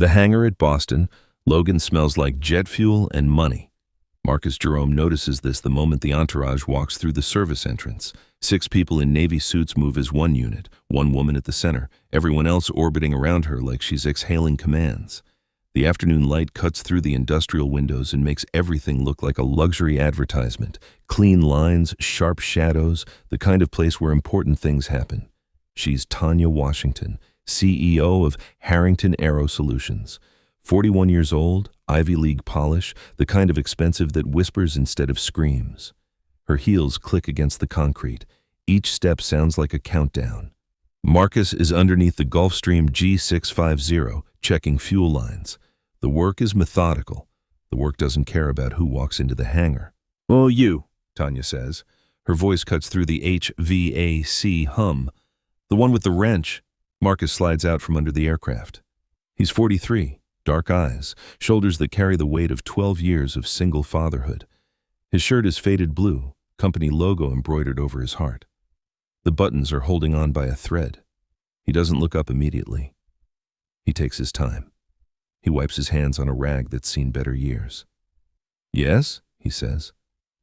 The hangar at Boston, Logan smells like jet fuel and money. Marcus Jerome notices this the moment the entourage walks through the service entrance. 6 people in Navy suits move as one unit, one woman at the center, everyone else orbiting around her like she's exhaling commands. The afternoon light cuts through the industrial windows and makes everything look like a luxury advertisement. Clean lines, sharp shadows, the kind of place where important things happen. She's Tanya Washington, CEO of Harrington Aero Solutions. 41 years old, Ivy League polish, the kind of expensive that whispers instead of screams. Her heels click against the concrete. Each step sounds like a countdown. Marcus is underneath the Gulfstream G650, checking fuel lines. The work is methodical. The work doesn't care about who walks into the hangar. "Oh, you," Tanya says. Her voice cuts through the HVAC hum. "The one with the wrench." Marcus slides out from under the aircraft. He's 43, dark eyes, shoulders that carry the weight of 12 years of single fatherhood. His shirt is faded blue, company logo embroidered over his heart. The buttons are holding on by a thread. He doesn't look up immediately. He takes his time. He wipes his hands on a rag that's seen better years. "Yes?" he says.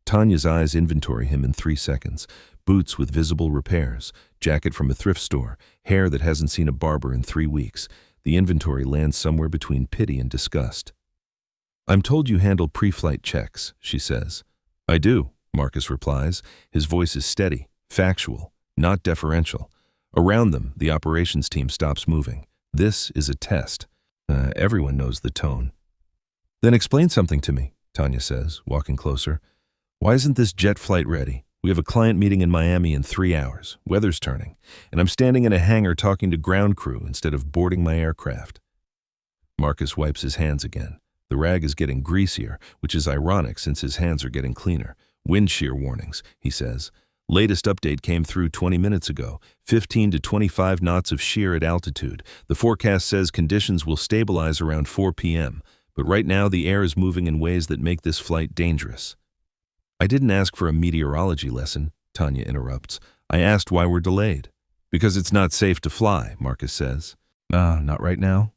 Tanya's eyes inventory him in 3 seconds. Boots with visible repairs, jacket from a thrift store, hair that hasn't seen a barber in 3 weeks. The inventory lands somewhere between pity and disgust. "I'm told you handle pre-flight checks," she says. "I do," Marcus replies. His voice is steady, factual, not deferential. Around them, the operations team stops moving. This is a test. Everyone knows the tone. "Then explain something to me," Tanya says, walking closer. "Why isn't this jet flight ready? We have a client meeting in Miami in 3 hours. Weather's turning. And I'm standing in a hangar talking to ground crew instead of boarding my aircraft." Marcus wipes his hands again. The rag is getting greasier, which is ironic since his hands are getting cleaner. "Wind shear warnings," he says. "Latest update came through 20 minutes ago. 15 to 25 knots of shear at altitude. The forecast says conditions will stabilize around 4 p.m., but right now the air is moving in ways that make this flight dangerous." "I didn't ask for a meteorology lesson," Tanya interrupts. "I asked why we're delayed." "Because it's not safe to fly," Marcus says. Not right now."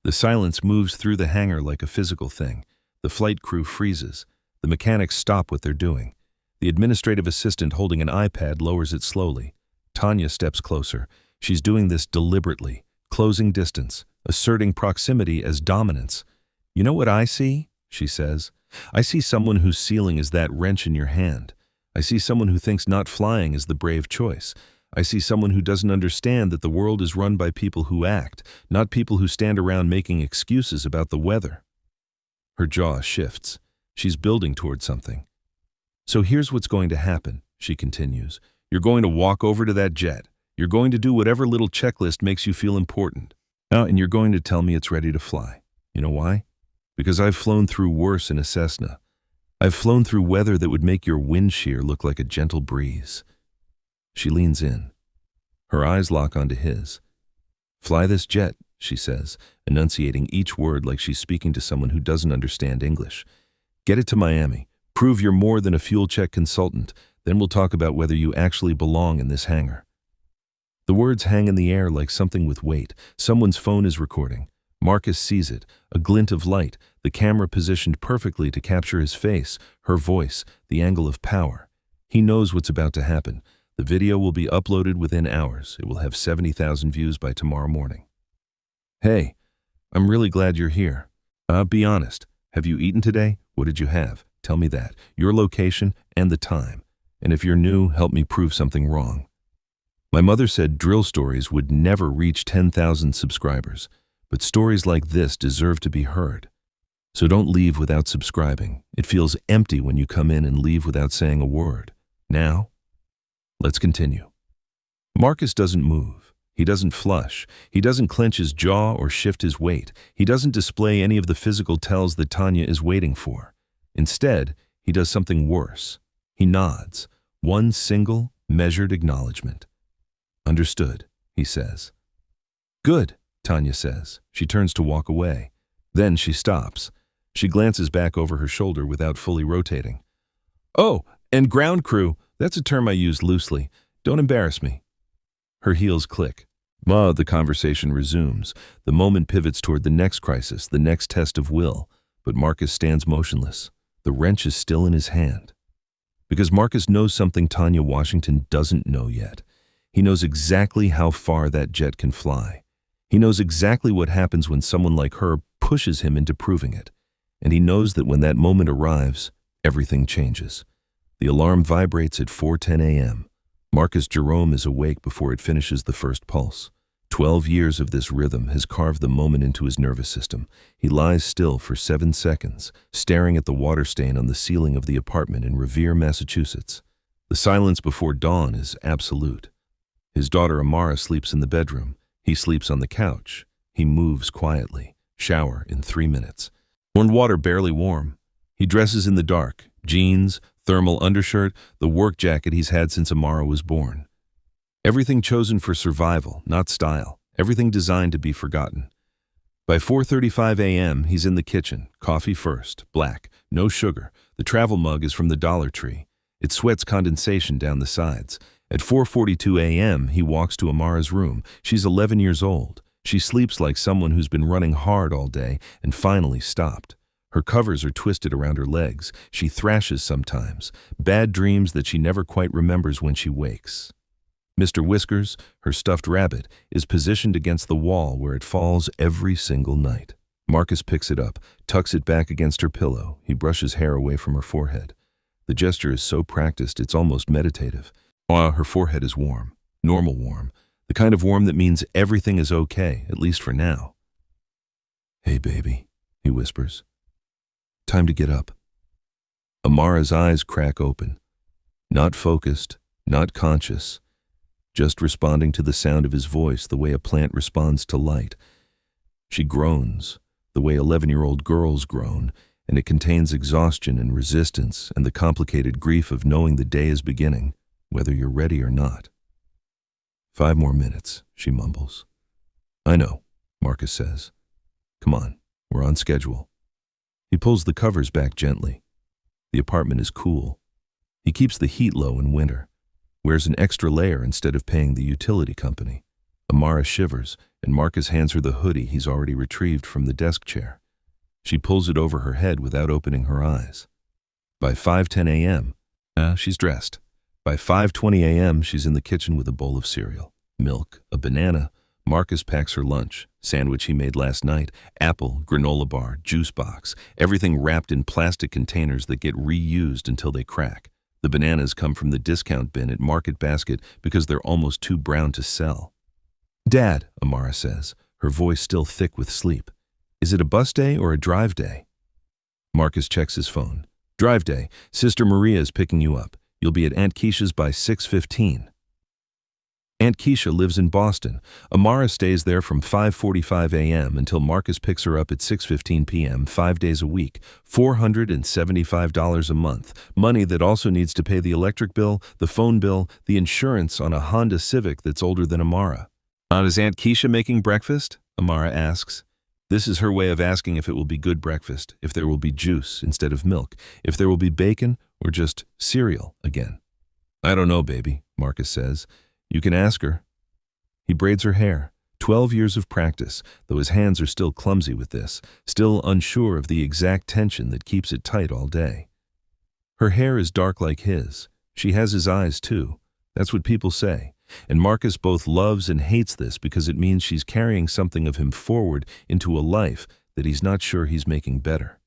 The silence moves through the hangar like a physical thing. The flight crew freezes. The mechanics stop what they're doing. The administrative assistant holding an iPad lowers it slowly. Tanya steps closer. She's doing this deliberately, closing distance, asserting proximity as dominance. "You know what I see?" she says. "I see someone whose ceiling is that wrench in your hand. I see someone who thinks not flying is the brave choice. I see someone who doesn't understand that the world is run by people who act, not people who stand around making excuses about the weather." Her jaw shifts. She's building toward something. "So here's what's going to happen," she continues. "You're going to walk over to that jet. You're going to do whatever little checklist makes you feel important. And you're going to tell me it's ready to fly. You know why? Because I've flown through worse in a Cessna. I've flown through weather that would make your wind shear look like a gentle breeze." She leans in. Her eyes lock onto his. "Fly this jet," she says, enunciating each word like she's speaking to someone who doesn't understand English. "Get it to Miami. Prove you're more than a fuel check consultant. Then we'll talk about whether you actually belong in this hangar." The words hang in the air like something with weight. Someone's phone is recording. Marcus sees it, a glint of light, the camera positioned perfectly to capture his face, her voice, the angle of power. He knows what's about to happen. The video will be uploaded within hours. It will have 70,000 views by tomorrow morning. "Hey, I'm really glad you're here. Be honest. Have you eaten today? What did you have? Tell me that, your location, and the time. And if you're new, help me prove something wrong." My mother said drill stories would never reach 10,000 subscribers, but stories like this deserve to be heard. So don't leave without subscribing. It feels empty when you come in and leave without saying a word. Now, let's continue. Marcus doesn't move. He doesn't flush. He doesn't clench his jaw or shift his weight. He doesn't display any of the physical tells that Tanya is waiting for. Instead, he does something worse. He nods. One single, measured acknowledgement. "Understood," he says. "Good," Tanya says. She turns to walk away. Then she stops. She glances back over her shoulder without fully rotating. "Oh, and ground crew, that's a term I use loosely. Don't embarrass me." Her heels click. The conversation resumes. The moment pivots toward the next crisis, the next test of will. But Marcus stands motionless. The wrench is still in his hand. Because Marcus knows something Tanya Washington doesn't know yet. He knows exactly how far that jet can fly. He knows exactly what happens when someone like her pushes him into proving it. And he knows that when that moment arrives, everything changes. The alarm vibrates at 4:10 a.m. Marcus Jerome is awake before it finishes the first pulse. 12 years of this rhythm has carved the moment into his nervous system. He lies still for 7 seconds, staring at the water stain on the ceiling of the apartment in Revere, Massachusetts. The silence before dawn is absolute. His daughter Amara sleeps in the bedroom. He sleeps on the couch. He moves quietly. Shower in 3 minutes. Water barely warm. He dresses in the dark. Jeans, thermal undershirt, the work jacket he's had since Amara was born. Everything chosen for survival, not style. Everything designed to be forgotten. By 4:35 a.m., he's in the kitchen. Coffee first, black, no sugar. The travel mug is from the Dollar Tree. It sweats condensation down the sides. At 4:42 a.m., he walks to Amara's room. She's 11 years old. She sleeps like someone who's been running hard all day and finally stopped. Her covers are twisted around her legs. She thrashes sometimes. Bad dreams that she never quite remembers when she wakes. Mr. Whiskers, her stuffed rabbit, is positioned against the wall where it falls every single night. Marcus picks it up, tucks it back against her pillow. He brushes hair away from her forehead. The gesture is so practiced it's almost meditative. Her forehead is warm, normal warm, the kind of warm that means everything is okay, at least for now. "Hey, baby," he whispers. "Time to get up." Amara's eyes crack open. Not focused, not conscious, just responding to the sound of his voice the way a plant responds to light. She groans, the way 11-year-old girls groan, and it contains exhaustion and resistance and the complicated grief of knowing the day is beginning, whether you're ready or not. 5 more minutes, she mumbles. "I know," Marcus says. "Come on, we're on schedule." He pulls the covers back gently. The apartment is cool. He keeps the heat low in winter, wears an extra layer instead of paying the utility company. Amara shivers, and Marcus hands her the hoodie he's already retrieved from the desk chair. She pulls it over her head without opening her eyes. By 5:10 a.m., she's dressed. By 5:20 a.m., she's in the kitchen with a bowl of cereal, milk, a banana. Marcus packs her lunch, sandwich he made last night, apple, granola bar, juice box, everything wrapped in plastic containers that get reused until they crack. The bananas come from the discount bin at Market Basket because they're almost too brown to sell. "Dad," Amara says, her voice still thick with sleep. "Is it a bus day or a drive day?" Marcus checks his phone. "Drive day. Sister Maria is picking you up. You'll be at Aunt Keisha's by 6:15. Aunt Keisha lives in Boston. Amara stays there from 5:45 a.m. until Marcus picks her up at 6:15 p.m. 5 days a week, $475 a month, money that also needs to pay the electric bill, the phone bill, the insurance on a Honda Civic that's older than Amara. "Is Aunt Keisha making breakfast?" Amara asks. This is her way of asking if it will be good breakfast, if there will be juice instead of milk, if there will be bacon or just cereal again. "I don't know, baby," Marcus says. "You can ask her." He braids her hair. 12 years of practice, though his hands are still clumsy with this, still unsure of the exact tension that keeps it tight all day. Her hair is dark like his. She has his eyes too. That's what people say. And Marcus both loves and hates this because it means she's carrying something of him forward into a life that he's not sure he's making better.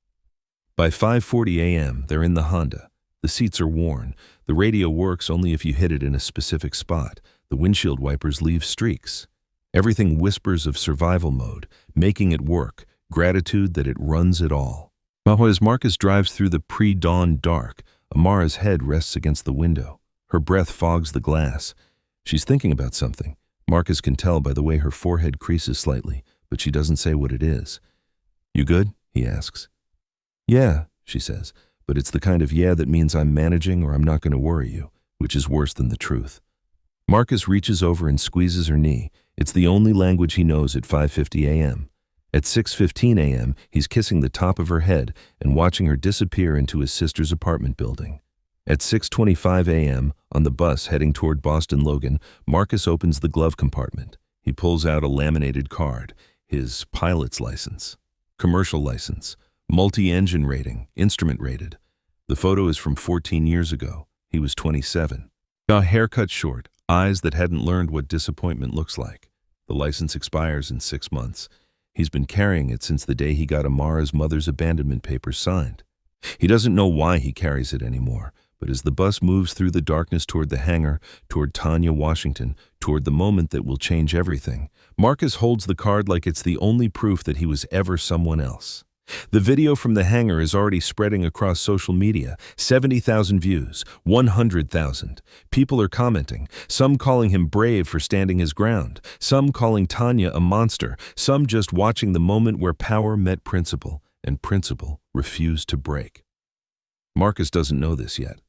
By 5:40 a.m., they're in the Honda. The seats are worn. The radio works only if you hit it in a specific spot. The windshield wipers leave streaks. Everything whispers of survival mode, making it work, gratitude that it runs it all. As Marcus drives through the pre-dawn dark, Amara's head rests against the window. Her breath fogs the glass. She's thinking about something. Marcus can tell by the way her forehead creases slightly, but she doesn't say what it is. "You good?" he asks. "Yeah," she says, but it's the kind of yeah that means I'm managing or I'm not going to worry you, which is worse than the truth. Marcus reaches over and squeezes her knee. It's the only language he knows at 5:50 a.m. At 6:15 a.m., he's kissing the top of her head and watching her disappear into his sister's apartment building. At 6:25 a.m., on the bus heading toward Boston Logan, Marcus opens the glove compartment. He pulls out a laminated card, his pilot's license, commercial license, multi-engine rating, instrument rated. The photo is from 14 years ago. He was 27. A haircut short, eyes that hadn't learned what disappointment looks like. The license expires in 6 months. He's been carrying it since the day he got Amara's mother's abandonment papers signed. He doesn't know why he carries it anymore, but as the bus moves through the darkness toward the hangar, toward Tanya, Washington, toward the moment that will change everything, Marcus holds the card like it's the only proof that he was ever someone else. The video from the hangar is already spreading across social media. 70,000 views, 100,000. People are commenting, some calling him brave for standing his ground, some calling Tanya a monster, some just watching the moment where power met principle, and principle refused to break. Marcus doesn't know this yet.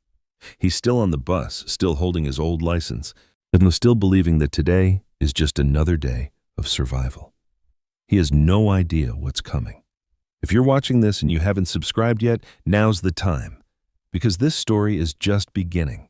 He's still on the bus, still holding his old license, and still believing that today is just another day of survival. He has no idea what's coming. If you're watching this and you haven't subscribed yet, now's the time, because this story is just beginning.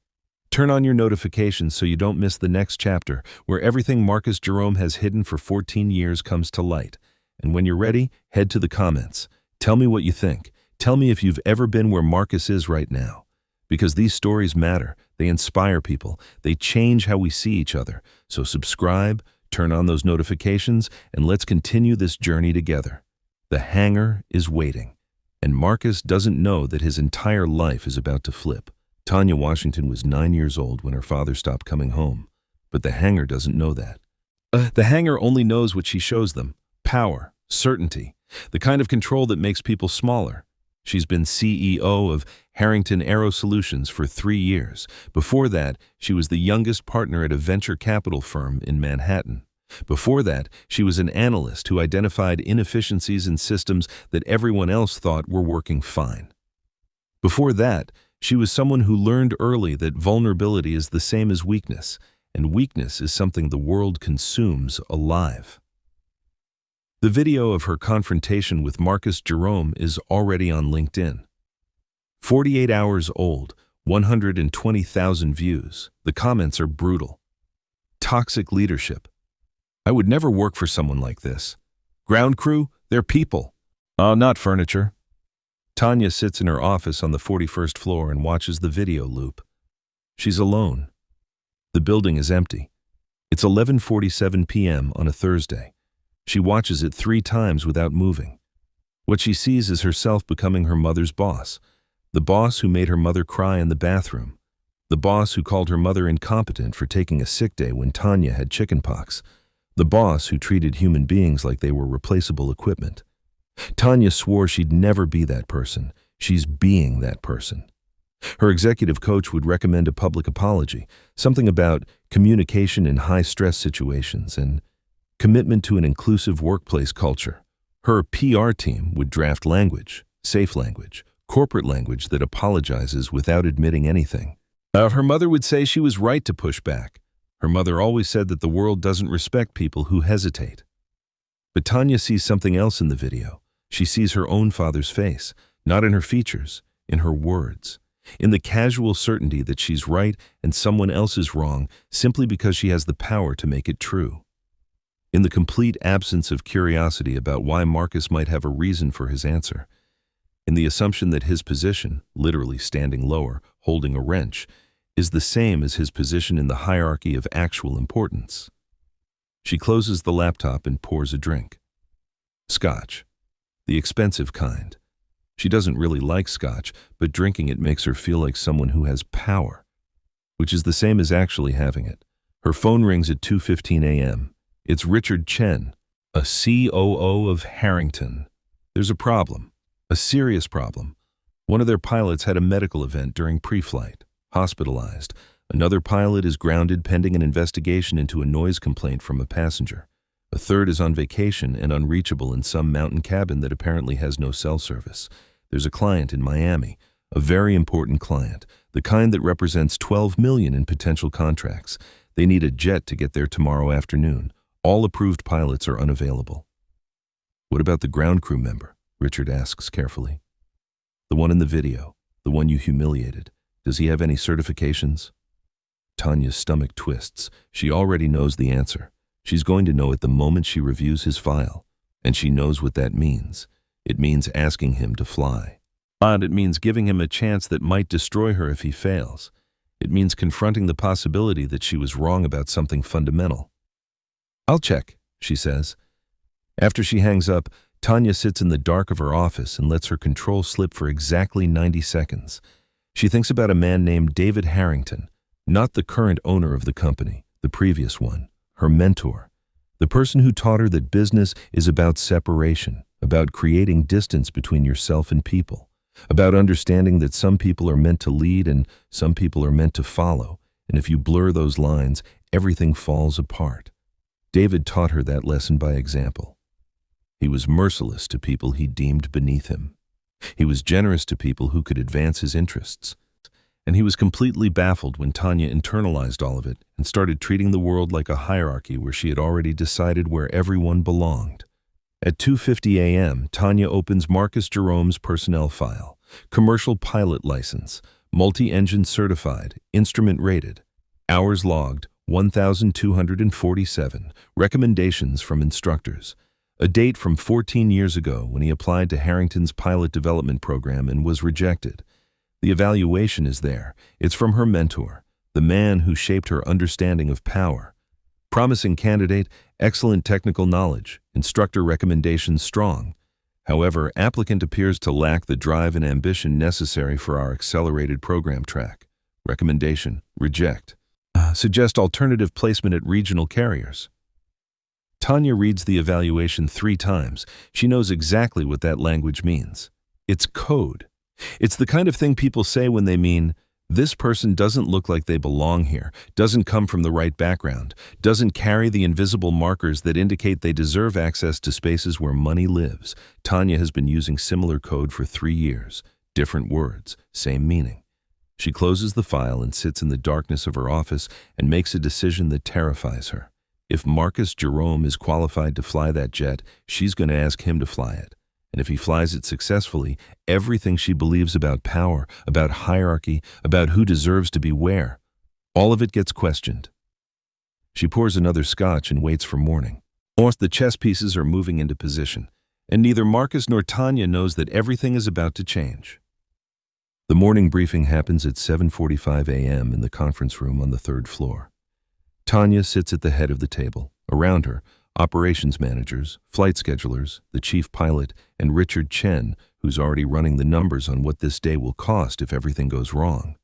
Turn on your notifications so you don't miss the next chapter, where everything Marcus Jerome has hidden for 14 years comes to light. And when you're ready, head to the comments. Tell me what you think. Tell me if you've ever been where Marcus is right now. Because these stories matter. They inspire people. They change how we see each other. So subscribe, turn on those notifications, and let's continue this journey together. The hangar is waiting, and Marcus doesn't know that his entire life is about to flip. Tanya Washington was 9 years old when her father stopped coming home, but the hangar doesn't know that. The hangar only knows what she shows them: power, certainty, the kind of control that makes people smaller. She's been CEO of Harrington Aero Solutions for 3 years. Before that, she was the youngest partner at a venture capital firm in Manhattan. Before that, she was an analyst who identified inefficiencies in systems that everyone else thought were working fine. Before that, she was someone who learned early that vulnerability is the same as weakness, and weakness is something the world consumes alive. The video of her confrontation with Marcus Jerome is already on LinkedIn. 48 hours old, 120,000 views. The comments are brutal. Toxic leadership. I would never work for someone like this. Ground crew, they're people. Not furniture. Tanya sits in her office on the 41st floor and watches the video loop. She's alone. The building is empty. It's 11:47 p.m. on a Thursday. She watches it 3 times without moving. What she sees is herself becoming her mother's boss, the boss who made her mother cry in the bathroom, the boss who called her mother incompetent for taking a sick day when Tanya had chickenpox, the boss who treated human beings like they were replaceable equipment. Tanya swore she'd never be that person. She's being that person. Her executive coach would recommend a public apology, something about communication in high-stress situations and commitment to an inclusive workplace culture. Her PR team would draft language, safe language, corporate language that apologizes without admitting anything. Her mother would say she was right to push back. Her mother always said that the world doesn't respect people who hesitate. But Tanya sees something else in the video. She sees her own father's face, not in her features, in her words, in the casual certainty that she's right and someone else is wrong simply because she has the power to make it true. In the complete absence of curiosity about why Marcus might have a reason for his answer. In the assumption that his position, literally standing lower, holding a wrench, is the same as his position in the hierarchy of actual importance. She closes the laptop and pours a drink. Scotch. The expensive kind. She doesn't really like scotch, but drinking it makes her feel like someone who has power, which is the same as actually having it. Her phone rings at 2:15 a.m. It's Richard Chen, a COO of Harrington. There's a problem, a serious problem. One of their pilots had a medical event during pre-flight, hospitalized. Another pilot is grounded pending an investigation into a noise complaint from a passenger. A third is on vacation and unreachable in some mountain cabin that apparently has no cell service. There's a client in Miami, a very important client, the kind that represents $12 million in potential contracts. They need a jet to get there tomorrow afternoon. All approved pilots are unavailable. What about the ground crew member? Richard asks carefully. The one in the video, the one you humiliated. Does he have any certifications? Tanya's stomach twists. She already knows the answer. She's going to know it the moment she reviews his file, and she knows what that means. It means asking him to fly. It means giving him a chance that might destroy her if he fails. It means confronting the possibility that she was wrong about something fundamental. "I'll check," she says. After she hangs up, Tanya sits in the dark of her office and lets her control slip for exactly 90 seconds. She thinks about a man named David Harrington, not the current owner of the company, the previous one, her mentor, the person who taught her that business is about separation, about creating distance between yourself and people, about understanding that some people are meant to lead and some people are meant to follow, and if you blur those lines, everything falls apart. David taught her that lesson by example. He was merciless to people he deemed beneath him. He was generous to people who could advance his interests. And he was completely baffled when Tanya internalized all of it and started treating the world like a hierarchy where she had already decided where everyone belonged. At 2:50 a.m., Tanya opens Marcus Jerome's personnel file, commercial pilot license, multi-engine certified, instrument rated, hours logged, 1,247, recommendations from instructors. A date from 14 years ago when he applied to Harrington's pilot development program and was rejected. The evaluation is there. It's from her mentor, the man who shaped her understanding of power. Promising candidate, excellent technical knowledge, instructor recommendations strong. However, applicant appears to lack the drive and ambition necessary for our accelerated program track. Recommendation, reject. Suggest alternative placement at regional carriers. Tanya reads the evaluation 3 times. She knows exactly what that language means. It's code. It's the kind of thing people say when they mean, this person doesn't look like they belong here, doesn't come from the right background, doesn't carry the invisible markers that indicate they deserve access to spaces where money lives. Tanya has been using similar code for 3 years. Different words, same meaning. She closes the file and sits in the darkness of her office and makes a decision that terrifies her. If Marcus Jerome is qualified to fly that jet, she's going to ask him to fly it. And if he flies it successfully, everything she believes about power, about hierarchy, about who deserves to be where, all of it gets questioned. She pours another scotch and waits for morning. The chess pieces are moving into position, and neither Marcus nor Tanya knows that everything is about to change. The morning briefing happens at 7:45 a.m. in the conference room on the 3rd floor. Tanya sits at the head of the table. Around her, operations managers, flight schedulers, the chief pilot, and Richard Chen, who's already running the numbers on what this day will cost if everything goes wrong.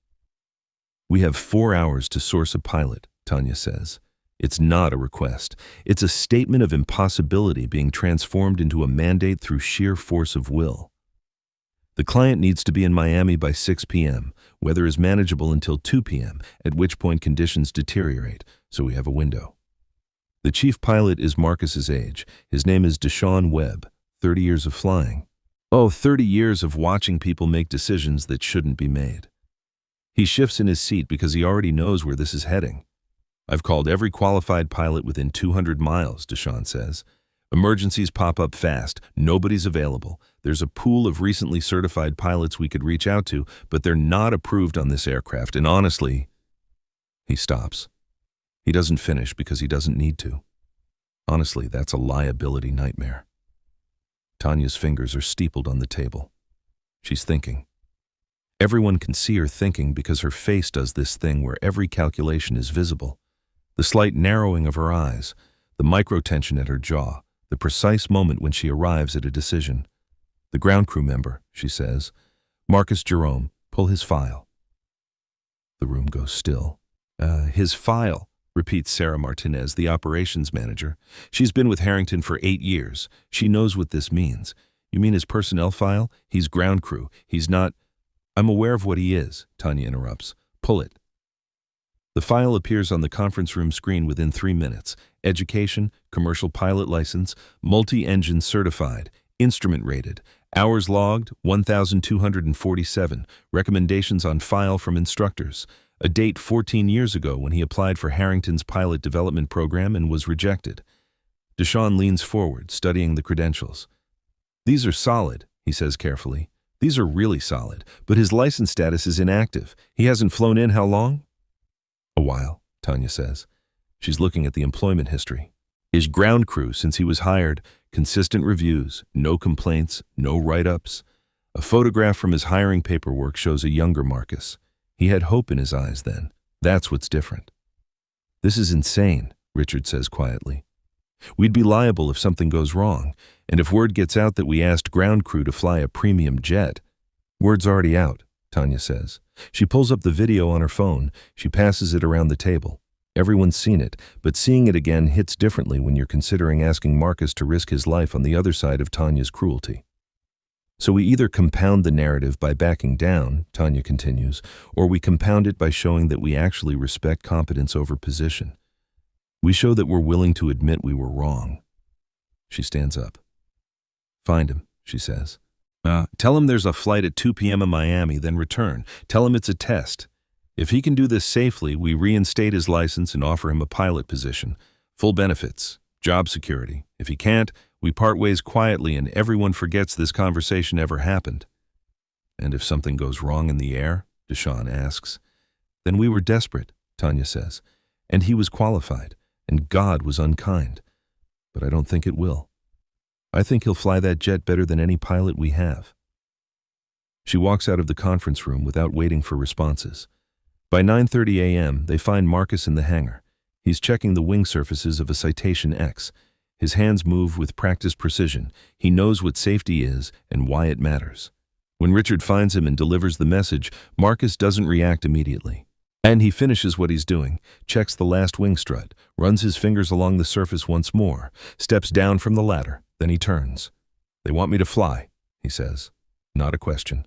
"We have 4 hours to source a pilot," Tanya says. It's not a request. It's a statement of impossibility being transformed into a mandate through sheer force of will. The client needs to be in Miami by 6 p.m. Weather is manageable until 2 p.m., at which point conditions deteriorate, so we have a window. The chief pilot is Marcus's age. His name is Deshaun Webb, 30 years of flying. 30 years of watching people make decisions that shouldn't be made. He shifts in his seat because he already knows where this is heading. "I've called every qualified pilot within 200 miles, Deshaun says. Emergencies pop up fast. Nobody's available. There's a pool of recently certified pilots we could reach out to, but they're not approved on this aircraft, and honestly..." He stops. He doesn't finish because he doesn't need to. Honestly, that's a liability nightmare. Tanya's fingers are steepled on the table. She's thinking. Everyone can see her thinking because her face does this thing where every calculation is visible. The slight narrowing of her eyes, the micro-tension at her jaw, the precise moment when she arrives at a decision. "The ground crew member," she says. "Marcus Jerome, pull his file." The room goes still. His file," repeats Sarah Martinez, the operations manager. She's been with Harrington for 8 years. She knows what this means. "You mean his personnel file? He's ground crew. He's not..." "I'm aware of what he is," Tanya interrupts. "Pull it." The file appears on the conference room screen within 3 minutes. Education, commercial pilot license, multi-engine certified, instrument rated, hours logged, 1,247, recommendations on file from instructors. A date 14 years ago when he applied for Harrington's pilot development program and was rejected. Deshaun leans forward, studying the credentials. "These are solid," he says carefully. "These are really solid, but his license status is inactive. He hasn't flown in how long?" "A while," Tanya says. She's looking at the employment history. His ground crew since he was hired, consistent reviews, no complaints, no write-ups. A photograph from his hiring paperwork shows a younger Marcus. He had hope in his eyes then. That's what's different. This is insane, Richard says quietly. We'd be liable if something goes wrong, and if word gets out that we asked ground crew to fly a premium jet. Word's already out, Tanya says. She pulls up the video on her phone. She passes it around the table. Everyone's seen it, but seeing it again hits differently when you're considering asking Marcus to risk his life on the other side of Tanya's cruelty. So we either compound the narrative by backing down, Tanya continues, or we compound it by showing that we actually respect competence over position. We show that we're willing to admit we were wrong. She stands up. Find him, she says. Tell him there's a flight at 2 p.m. in Miami, then return. Tell him it's a test. If he can do this safely, we reinstate his license and offer him a pilot position, full benefits, job security. If he can't, we part ways quietly and everyone forgets this conversation ever happened. And if something goes wrong in the air, Deshawn asks. Then we were desperate, Tanya says, and he was qualified, and God was unkind. But I don't think it will. I think he'll fly that jet better than any pilot we have. She walks out of the conference room without waiting for responses. By 9:30 a.m., they find Marcus in the hangar. He's checking the wing surfaces of a Citation X. His hands move with practiced precision. He knows what safety is and why it matters. When Richard finds him and delivers the message, Marcus doesn't react immediately. And he finishes what he's doing, checks the last wing strut, runs his fingers along the surface once more, steps down from the ladder, then he turns. They want me to fly, he says. Not a question.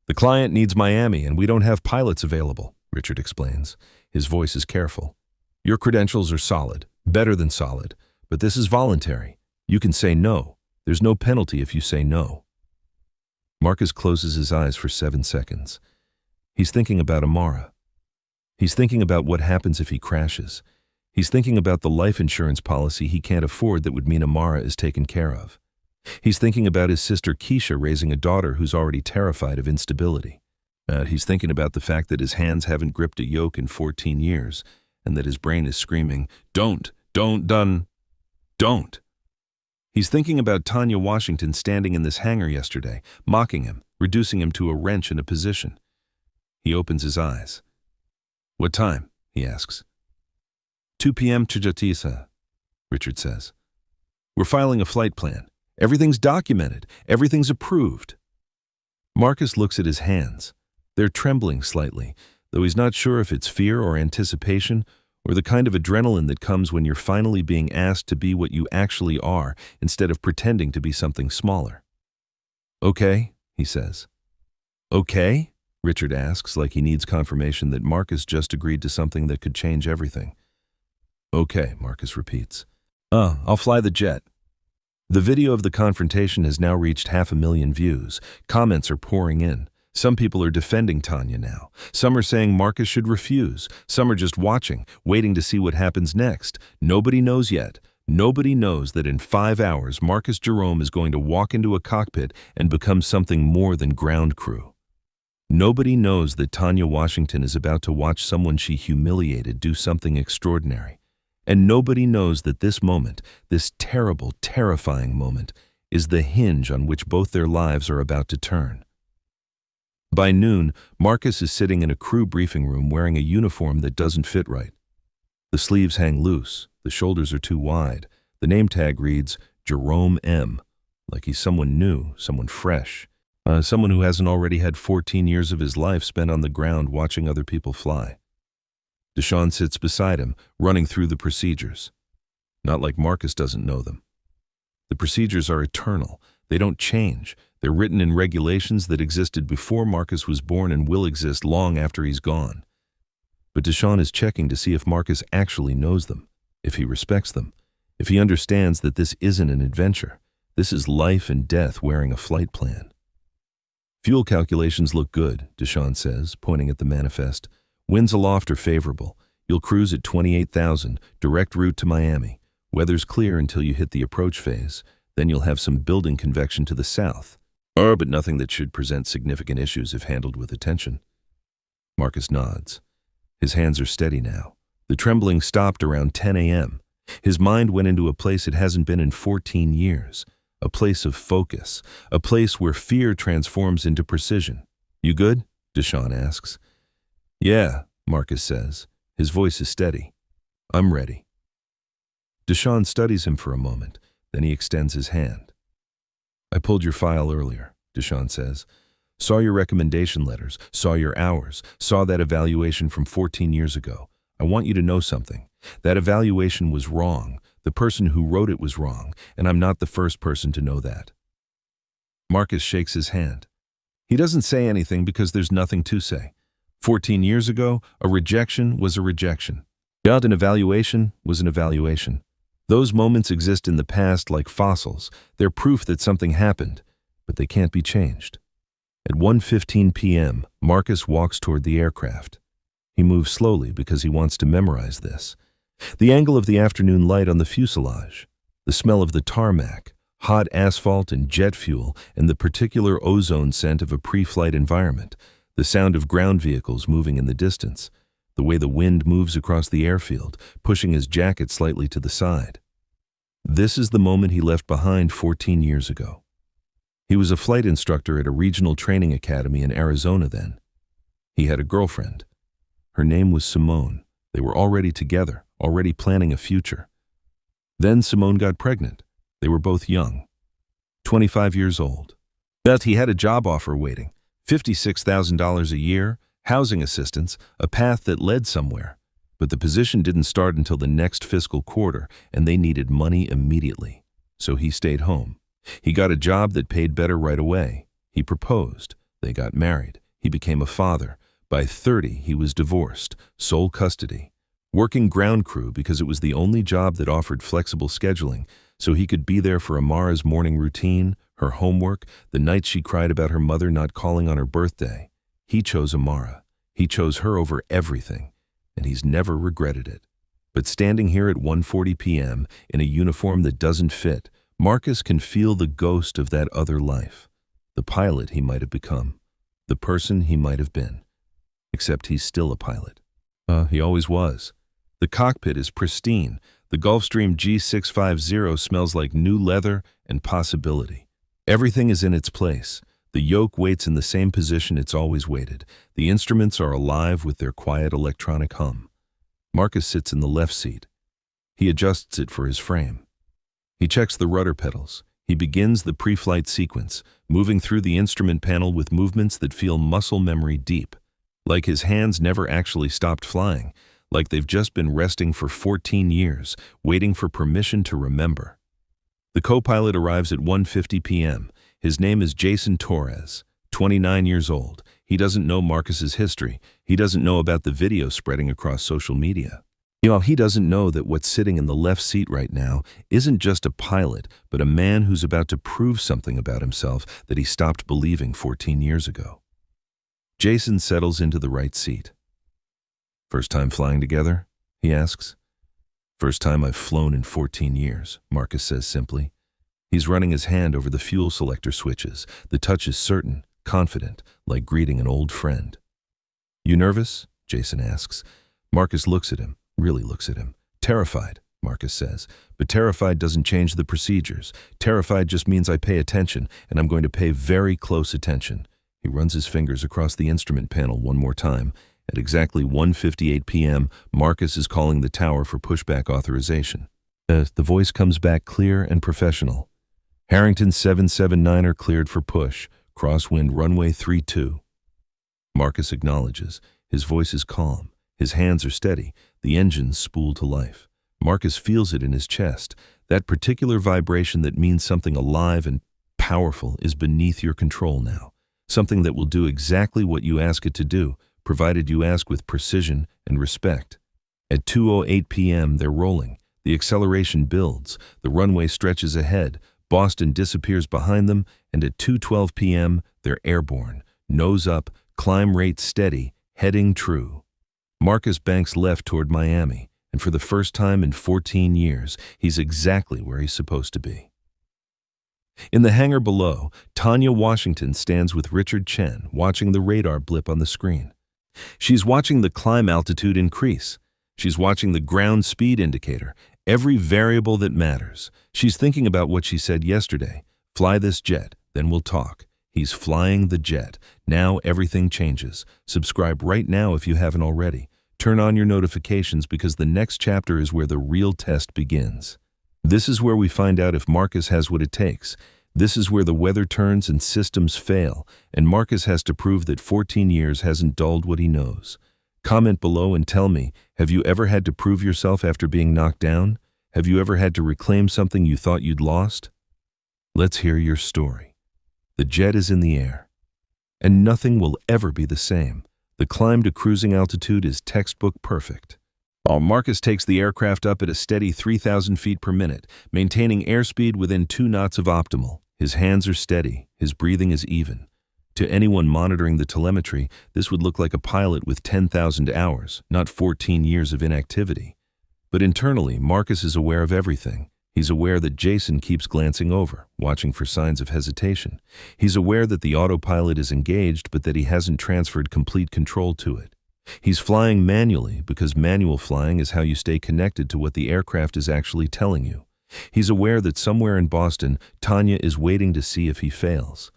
The client needs Miami and we don't have pilots available, Richard explains. His voice is careful. Your credentials are solid, better than solid, but this is voluntary. You can say no. There's no penalty if you say no. Marcus closes his eyes for 7 seconds. He's thinking about Amara. He's thinking about what happens if he crashes. He's thinking about the life insurance policy he can't afford that would mean Amara is taken care of. He's thinking about his sister Keisha raising a daughter who's already terrified of instability. He's thinking about the fact that his hands haven't gripped a yoke in 14 years, and that his brain is screaming, don't. He's thinking about Tanya Washington standing in this hangar yesterday, mocking him, reducing him to a wrench in a position. He opens his eyes. What time? He asks. 2 p.m. Chajatisa, Richard says. We're filing a flight plan. Everything's documented. Everything's approved. Marcus looks at his hands. They're trembling slightly, though he's not sure if it's fear or anticipation or the kind of adrenaline that comes when you're finally being asked to be what you actually are instead of pretending to be something smaller. Okay, he says. Okay? Richard asks like he needs confirmation that Marcus just agreed to something that could change everything. Okay, Marcus repeats. I'll fly the jet. The video of the confrontation has now reached 500,000 views. Comments are pouring in. Some people are defending Tanya now. Some are saying Marcus should refuse. Some are just watching, waiting to see what happens next. Nobody knows yet. Nobody knows that in 5 hours, Marcus Jerome is going to walk into a cockpit and become something more than ground crew. Nobody knows that Tanya Washington is about to watch someone she humiliated do something extraordinary. And nobody knows that this moment, this terrible, terrifying moment, is the hinge on which both their lives are about to turn. By noon, Marcus is sitting in a crew briefing room wearing a uniform that doesn't fit right. The sleeves hang loose, the shoulders are too wide. The name tag reads, Jerome M., like he's someone new, someone fresh, someone who hasn't already had 14 years of his life spent on the ground watching other people fly. Deshawn sits beside him, running through the procedures. Not like Marcus doesn't know them. The procedures are eternal. They don't change. They're written in regulations that existed before Marcus was born and will exist long after he's gone. But Deshawn is checking to see if Marcus actually knows them, if he respects them, if he understands that this isn't an adventure. This is life and death wearing a flight plan. Fuel calculations look good, Deshawn says, pointing at the manifest. Winds aloft are favorable. You'll cruise at 28,000, direct route to Miami. Weather's clear until you hit the approach phase. Then you'll have some building convection to the south. But nothing that should present significant issues if handled with attention. Marcus nods. His hands are steady now. The trembling stopped around 10 a.m. His mind went into a place it hasn't been in 14 years, a place of focus, a place where fear transforms into precision. "You good?" Deshawn asks. "Yeah," Marcus says. His voice is steady. "I'm ready." Deshawn studies him for a moment, then he extends his hand. "I pulled your file earlier," Deshawn says. "Saw your recommendation letters, saw your hours, saw that evaluation from 14 years ago. I want you to know something. That evaluation was wrong. The person who wrote it was wrong, and I'm not the first person to know that." Marcus shakes his hand. He doesn't say anything because there's nothing to say. 14 years ago, a rejection was a rejection. An evaluation was an evaluation. Those moments exist in the past like fossils. They're proof that something happened, but they can't be changed. At 1:15 p.m., Marcus walks toward the aircraft. He moves slowly because he wants to memorize this. The angle of the afternoon light on the fuselage, the smell of the tarmac, hot asphalt and jet fuel, and the particular ozone scent of a pre-flight environment, the sound of ground vehicles moving in the distance, the way the wind moves across the airfield, pushing his jacket slightly to the side. This is the moment he left behind 14 years ago. He was a flight instructor at a regional training academy in Arizona then. He had a girlfriend. Her name was Simone. They were already together, already planning a future. Then Simone got pregnant. They were both young, 25 years old. But he had a job offer waiting, $56,000 a year, housing assistance, a path that led somewhere. But the position didn't start until the next fiscal quarter, and they needed money immediately. So he stayed home. He got a job that paid better right away. He proposed. They got married. He became a father. By 30, he was divorced, sole custody, working ground crew because it was the only job that offered flexible scheduling, so he could be there for Amara's morning routine, her homework, the night she cried about her mother not calling on her birthday. He chose Amara. He chose her over everything, and he's never regretted it. But standing here at 1:40 p.m. in a uniform that doesn't fit, Marcus can feel the ghost of that other life, the pilot he might have become, the person he might have been. Except he's still a pilot. He always was. The cockpit is pristine. The Gulfstream G650 smells like new leather and possibility. Everything is in its place. The yoke waits in the same position it's always waited. The instruments are alive with their quiet electronic hum. Marcus sits in the left seat. He adjusts it for his frame. He checks the rudder pedals. He begins the pre-flight sequence, moving through the instrument panel with movements that feel muscle memory deep. Like his hands never actually stopped flying, like they've just been resting for 14 years, waiting for permission to remember. The co-pilot arrives at 1:50 p.m. His name is Jason Torres, 29 years old. He doesn't know Marcus's history. He doesn't know about the video spreading across social media. He doesn't know that what's sitting in the left seat right now isn't just a pilot, but a man who's about to prove something about himself that he stopped believing 14 years ago. Jason settles into the right seat. "First time flying together?" he asks. "First time I've flown in 14 years, Marcus says simply. He's running his hand over the fuel selector switches. The touch is certain, confident, like greeting an old friend. "You nervous?" Jason asks. Marcus looks at him, really looks at him. "Terrified," Marcus says. "But terrified doesn't change the procedures. Terrified just means I pay attention, and I'm going to pay very close attention." He runs his fingers across the instrument panel one more time. At exactly 1:58 p.m., Marcus is calling the tower for pushback authorization. The voice comes back clear and professional. "Harrington 779er cleared for push. Crosswind runway 32. Marcus acknowledges. His voice is calm. His hands are steady. The engines spool to life. Marcus feels it in his chest. That particular vibration that means something alive and powerful is beneath your control now. Something that will do exactly what you ask it to do, provided you ask with precision and respect. At 2:08 p.m., they're rolling. The acceleration builds. The runway stretches ahead. Boston disappears behind them, and at 2:12 p.m., they're airborne. Nose up, climb rate steady, heading true. Marcus banks left toward Miami, and for the first time in 14 years, he's exactly where he's supposed to be. In the hangar below, Tanya Washington stands with Richard Chen, watching the radar blip on the screen. She's watching the climb altitude increase. She's watching the ground speed indicator. Every variable that matters. She's thinking about what she said yesterday. Fly this jet, then we'll talk. He's flying the jet. Now everything changes. Subscribe right now if you haven't already. Turn on your notifications because the next chapter is where the real test begins. This is where we find out if Marcus has what it takes. This is where the weather turns and systems fail, and Marcus has to prove that 14 years hasn't dulled what he knows. Comment below and tell me, have you ever had to prove yourself after being knocked down? Have you ever had to reclaim something you thought you'd lost? Let's hear your story. The jet is in the air, and nothing will ever be the same. The climb to cruising altitude is textbook perfect. Marcus takes the aircraft up at a steady 3,000 feet per minute, maintaining airspeed within 2 knots of optimal. His hands are steady, his breathing is even. To anyone monitoring the telemetry, this would look like a pilot with 10,000 hours, not 14 years of inactivity. But internally, Marcus is aware of everything. He's aware that Jason keeps glancing over, watching for signs of hesitation. He's aware that the autopilot is engaged, but that he hasn't transferred complete control to it. He's flying manually because manual flying is how you stay connected to what the aircraft is actually telling you. He's aware that somewhere in Boston, Tanya is waiting to see if he fails.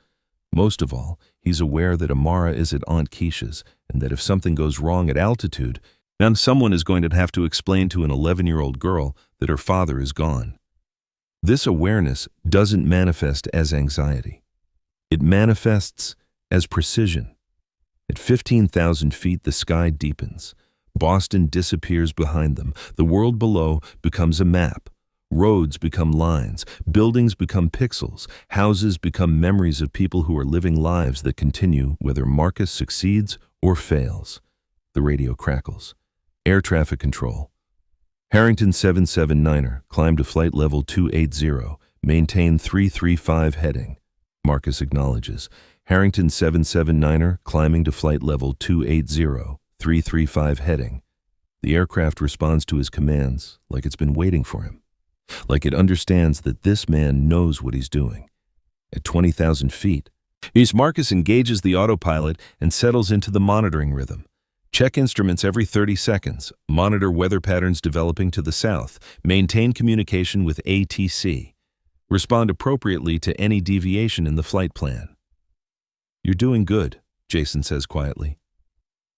Most of all, he's aware that Amara is at Aunt Keisha's and that if something goes wrong at altitude, then someone is going to have to explain to an 11-year-old girl that her father is gone. This awareness doesn't manifest as anxiety. It manifests as precision. At 15,000 feet, the sky deepens. Boston disappears behind them. The world below becomes a map. Roads become lines, buildings become pixels, houses become memories of people who are living lives that continue whether Marcus succeeds or fails. The radio crackles. Air traffic control. Harrington 779er, climb to flight level 280, maintain 335 heading. Marcus acknowledges. Harrington 779er, climbing to flight level 280, 335 heading. The aircraft responds to his commands like it's been waiting for him. Like it understands that this man knows what he's doing. At 20,000 feet, Marcus engages the autopilot and settles into the monitoring rhythm. Check instruments every 30 seconds, monitor weather patterns developing to the south, maintain communication with ATC. Respond appropriately to any deviation in the flight plan. You're doing good, Jason says quietly.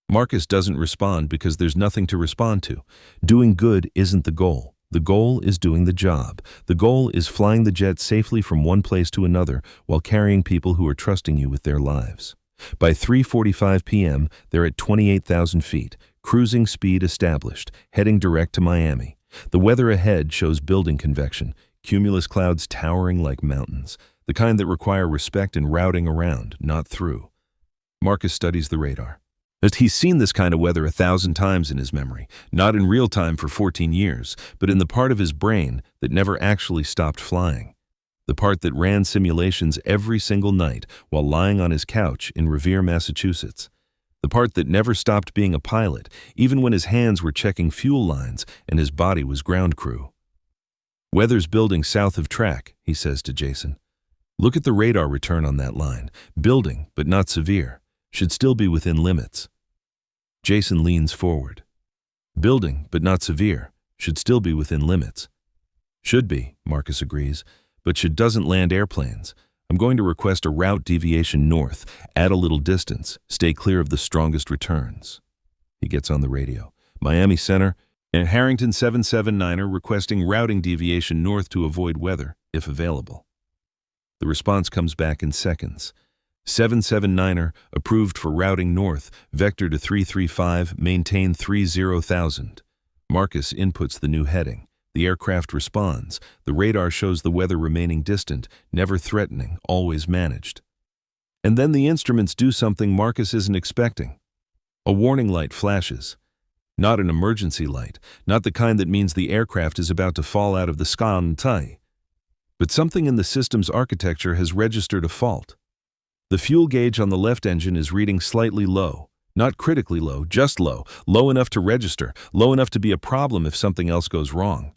Marcus doesn't respond because there's nothing to respond to. Doing good isn't the goal. The goal is doing the job. The goal is flying the jet safely from one place to another while carrying people who are trusting you with their lives. By 3:45 p.m., they're at 28,000 feet, cruising speed established, heading direct to Miami. The weather ahead shows building convection, cumulus clouds towering like mountains, the kind that require respect and routing around, not through. Marcus studies the radar. He's seen this kind of weather 1,000 times in his memory, not in real time for 14 years, but in the part of his brain that never actually stopped flying. The part that ran simulations every single night while lying on his couch in Revere, Massachusetts. The part that never stopped being a pilot, even when his hands were checking fuel lines and his body was ground crew. Weather's building south of track, he says to Jason. Look at the radar return on that line. Building, but not severe. Should still be within limits. Jason leans forward. Building, but not severe. Should still be within limits. Should be, Marcus agrees, but should doesn't land airplanes. I'm going to request a route deviation north, add a little distance, stay clear of the strongest returns. He gets on the radio. Miami Center, and Harrington 779er requesting routing deviation north to avoid weather, if available. The response comes back in seconds. 779er, approved for routing north, vector to 335, maintain 30,000. Marcus inputs the new heading. The aircraft responds. The radar shows the weather remaining distant, never threatening, always managed. And then the instruments do something Marcus isn't expecting. A warning light flashes. Not an emergency light, not the kind that means the aircraft is about to fall out of the sky, but something in the system's architecture has registered a fault. The fuel gauge on the left engine is reading slightly low, not critically low, just low, low enough to register, low enough to be a problem if something else goes wrong.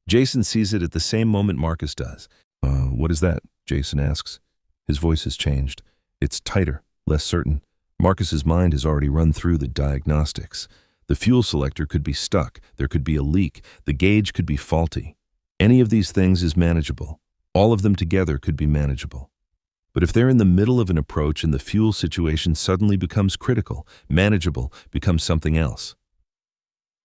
Jason sees it at the same moment Marcus does. What is that? Jason asks. His voice has changed. It's tighter, less certain. Marcus's mind has already run through the diagnostics. The fuel selector could be stuck, there could be a leak, the gauge could be faulty. Any of these things is manageable. All of them together could be manageable. But if they're in the middle of an approach and the fuel situation suddenly becomes critical, manageable becomes something else.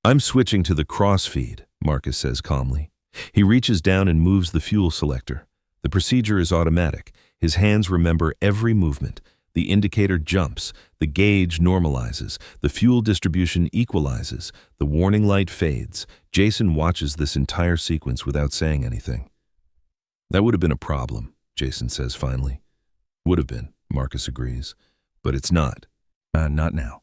I'm switching to the crossfeed, Marcus says calmly. He reaches down and moves the fuel selector. The procedure is automatic. His hands remember every movement. The indicator jumps, the gauge normalizes, the fuel distribution equalizes, the warning light fades. Jason watches this entire sequence without saying anything. That would have been a problem, Jason says finally. Would have been, Marcus agrees. But it's not. Not now.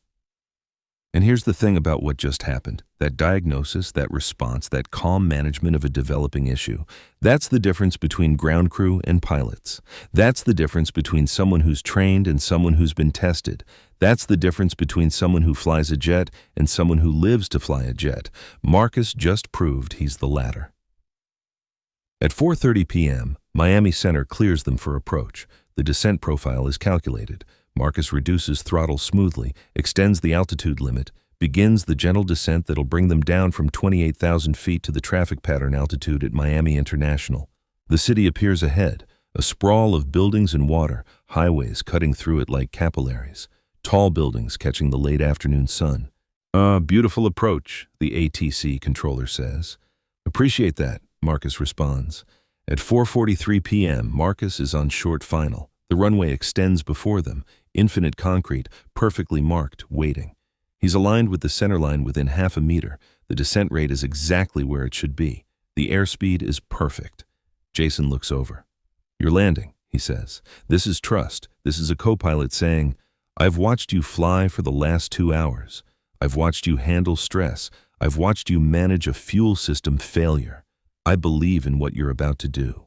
And here's the thing about what just happened. That diagnosis, that response, that calm management of a developing issue, that's the difference between ground crew and pilots. That's the difference between someone who's trained and someone who's been tested. That's the difference between someone who flies a jet and someone who lives to fly a jet. Marcus just proved he's the latter. At 4:30 p.m., Miami Center clears them for approach. The descent profile is calculated. Marcus reduces throttle smoothly, extends the altitude limit, begins the gentle descent that'll bring them down from 28,000 feet to the traffic pattern altitude at Miami International. The city appears ahead, a sprawl of buildings and water, highways cutting through it like capillaries, tall buildings catching the late afternoon sun. Beautiful approach, the ATC controller says. Appreciate that, Marcus responds. At 4:43 p.m., Marcus is on short final. The runway extends before them, infinite concrete, perfectly marked, waiting. He's aligned with the centerline within half a meter. The descent rate is exactly where it should be. The airspeed is perfect. Jason looks over. You're landing, he says. This is trust. This is a co-pilot saying, I've watched you fly for the last 2 hours. I've watched you handle stress. I've watched you manage a fuel system failure. I believe in what you're about to do.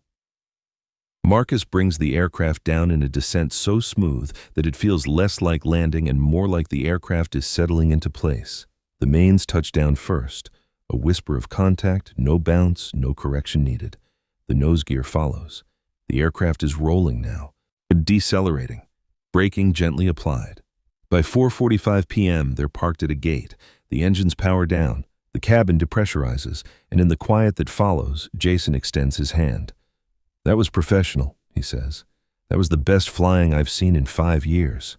Marcus brings the aircraft down in a descent so smooth that it feels less like landing and more like the aircraft is settling into place. The mains touch down first. A whisper of contact, no bounce, no correction needed. The nose gear follows. The aircraft is rolling now, decelerating, braking gently applied. By 4:45 p.m., they're parked at a gate. The engines power down. The cabin depressurizes, and in the quiet that follows, Jason extends his hand. That was professional, he says. That was the best flying I've seen in 5 years.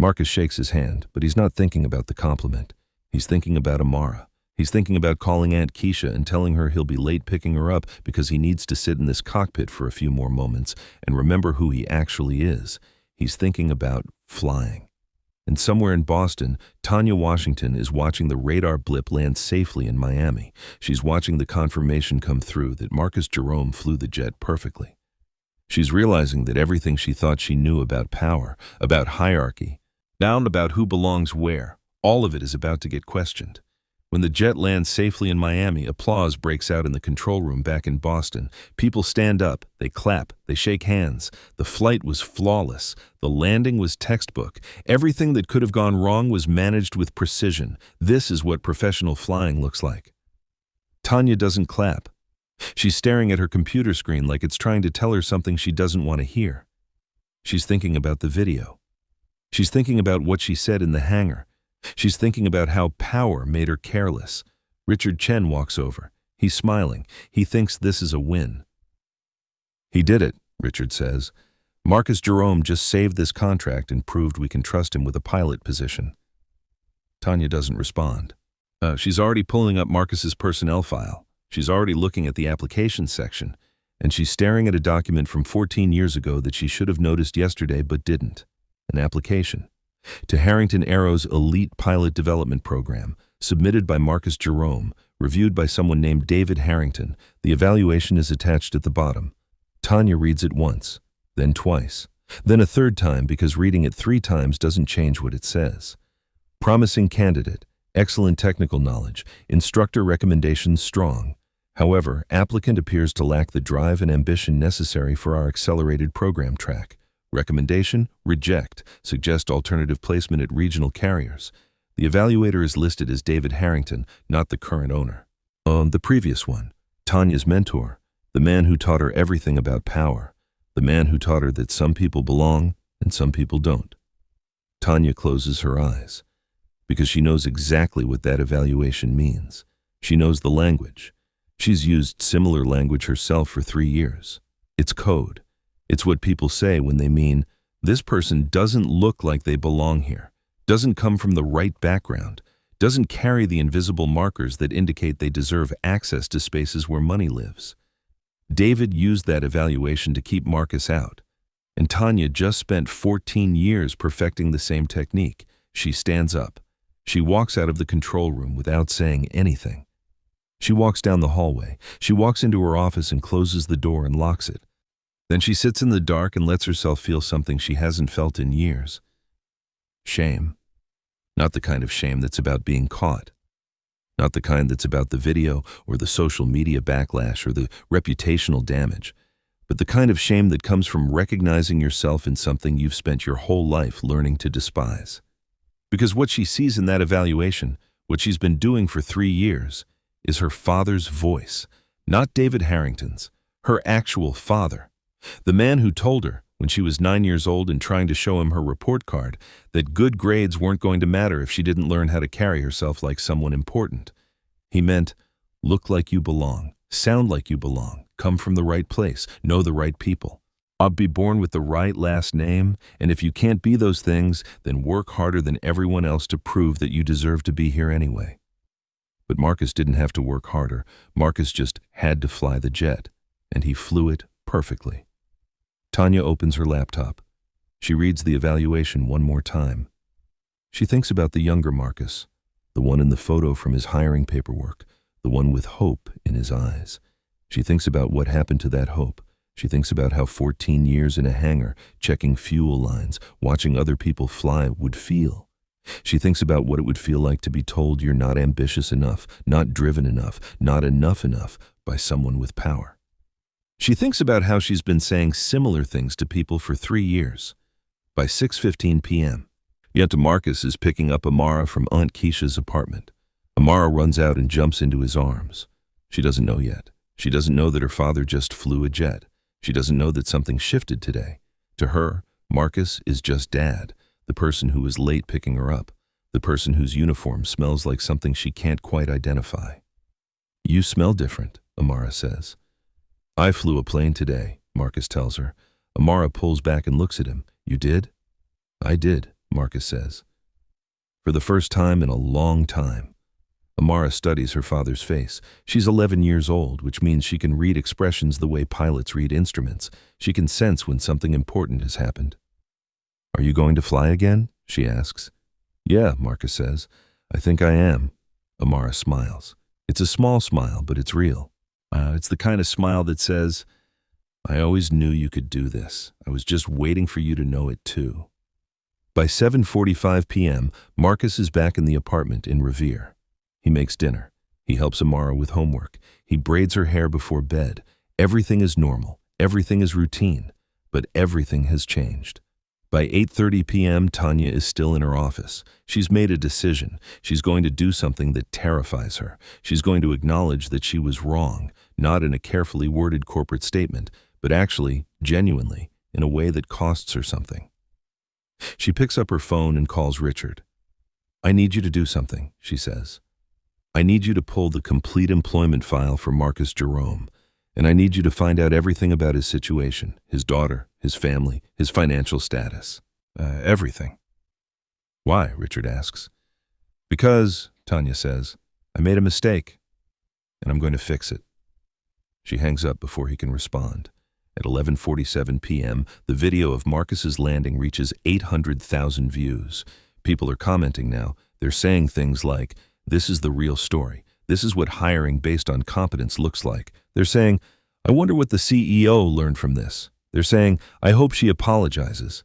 Marcus shakes his hand, but he's not thinking about the compliment. He's thinking about Amara. He's thinking about calling Aunt Keisha and telling her he'll be late picking her up because he needs to sit in this cockpit for a few more moments and remember who he actually is. He's thinking about flying. And somewhere in Boston, Tanya Washington is watching the radar blip land safely in Miami. She's watching the confirmation come through that Marcus Jerome flew the jet perfectly. She's realizing that everything she thought she knew about power, about hierarchy, down about who belongs where, all of it is about to get questioned. When the jet lands safely in Miami, applause breaks out in the control room back in Boston. People stand up, they clap, they shake hands. The flight was flawless. The landing was textbook. Everything that could have gone wrong was managed with precision. This is what professional flying looks like. Tanya doesn't clap. She's staring at her computer screen like it's trying to tell her something she doesn't want to hear. She's thinking about the video. She's thinking about what she said in the hangar. She's thinking about how power made her careless. Richard Chen walks over. He's smiling. He thinks this is a win. He did it, Richard says. Marcus Jerome just saved this contract and proved we can trust him with a pilot position. Tanya doesn't respond. She's already pulling up Marcus's personnel file. She's already looking at the application section, and she's staring at a document from 14 years ago that she should have noticed yesterday but didn't. An application to Harrington Aero's Elite Pilot Development Program, submitted by Marcus Jerome, reviewed by someone named David Harrington. The evaluation is attached at the bottom. Tanya reads it once, then twice, then a third time because reading it 3 times doesn't change what it says. Promising candidate, excellent technical knowledge, instructor recommendations strong. However, applicant appears to lack the drive and ambition necessary for our accelerated program track. Recommendation, reject, suggest alternative placement at regional carriers. The evaluator is listed as David Harrington, not the current owner. The previous one, Tanya's mentor, the man who taught her everything about power, the man who taught her that some people belong and some people don't. Tanya closes her eyes. because she knows exactly what that evaluation means. She knows the language. She's used similar language herself for 3 years. It's code. It's what people say when they mean, this person doesn't look like they belong here, doesn't come from the right background, doesn't carry the invisible markers that indicate they deserve access to spaces where money lives. David used that evaluation to keep Marcus out. And Tanya just spent 14 years perfecting the same technique. She stands up. She walks out of the control room without saying anything. She walks down the hallway. She walks into her office and closes the door and locks it. Then she sits in the dark and lets herself feel something she hasn't felt in years. Shame. Not the kind of shame that's about being caught. Not the kind that's about the video or the social media backlash or the reputational damage, but the kind of shame that comes from recognizing yourself in something you've spent your whole life learning to despise. Because what she sees in that evaluation, what she's been doing for 3 years, is her father's voice, not David Harrington's, her actual father. The man who told her, when she was 9 years old and trying to show him her report card, that good grades weren't going to matter if she didn't learn how to carry herself like someone important. He meant, look like you belong, sound like you belong, come from the right place, know the right people. Be born with the right last name, and if you can't be those things, then work harder than everyone else to prove that you deserve to be here anyway. But Marcus didn't have to work harder. Marcus just had to fly the jet, and he flew it perfectly. Tanya opens her laptop. She reads the evaluation one more time. She thinks about the younger Marcus, the one in the photo from his hiring paperwork, the one with hope in his eyes. She thinks about what happened to that hope. She thinks about how 14 years in a hangar, checking fuel lines, watching other people fly would feel. She thinks about what it would feel like to be told you're not ambitious enough, not driven enough, not enough by someone with power. She thinks about how she's been saying similar things to people for 3 years. By 6:15 p.m., yet Marcus is picking up Amara from Aunt Keisha's apartment. Amara runs out and jumps into his arms. She doesn't know yet. She doesn't know that her father just flew a jet. She doesn't know that something shifted today. To her, Marcus is just Dad, the person who was late picking her up, the person whose uniform smells like something she can't quite identify. You smell different, Amara says. I flew a plane today, Marcus tells her. Amara pulls back and looks at him. You did? I did, Marcus says. For the first time in a long time. Amara studies her father's face. She's 11 years old, which means she can read expressions the way pilots read instruments. She can sense when something important has happened. Are you going to fly again? She asks. Yeah, Marcus says. I think I am. Amara smiles. It's a small smile, but it's real. It's the kind of smile that says, I always knew you could do this. I was just waiting for you to know it too. By 7:45 p.m., Marcus is back in the apartment in Revere. He makes dinner. He helps Amara with homework. He braids her hair before bed. Everything is normal. Everything is routine. But everything has changed. By 8:30 p.m., Tanya is still in her office. She's made a decision. She's going to do something that terrifies her. She's going to acknowledge that she was wrong, not in a carefully worded corporate statement, but actually, genuinely, in a way that costs her something. She picks up her phone and calls Richard. I need you to do something, she says. I need you to pull the complete employment file for Marcus Jerome, and I need you to find out everything about his situation, his daughter, his family, his financial status. Everything. Why? Richard asks. Because, Tanya says, I made a mistake, and I'm going to fix it. She hangs up before he can respond. At 11:47 p.m., the video of Marcus's landing reaches 800,000 views. People are commenting now. They're saying things like, this is the real story. This is what hiring based on competence looks like. They're saying, I wonder what the CEO learned from this. They're saying, I hope she apologizes.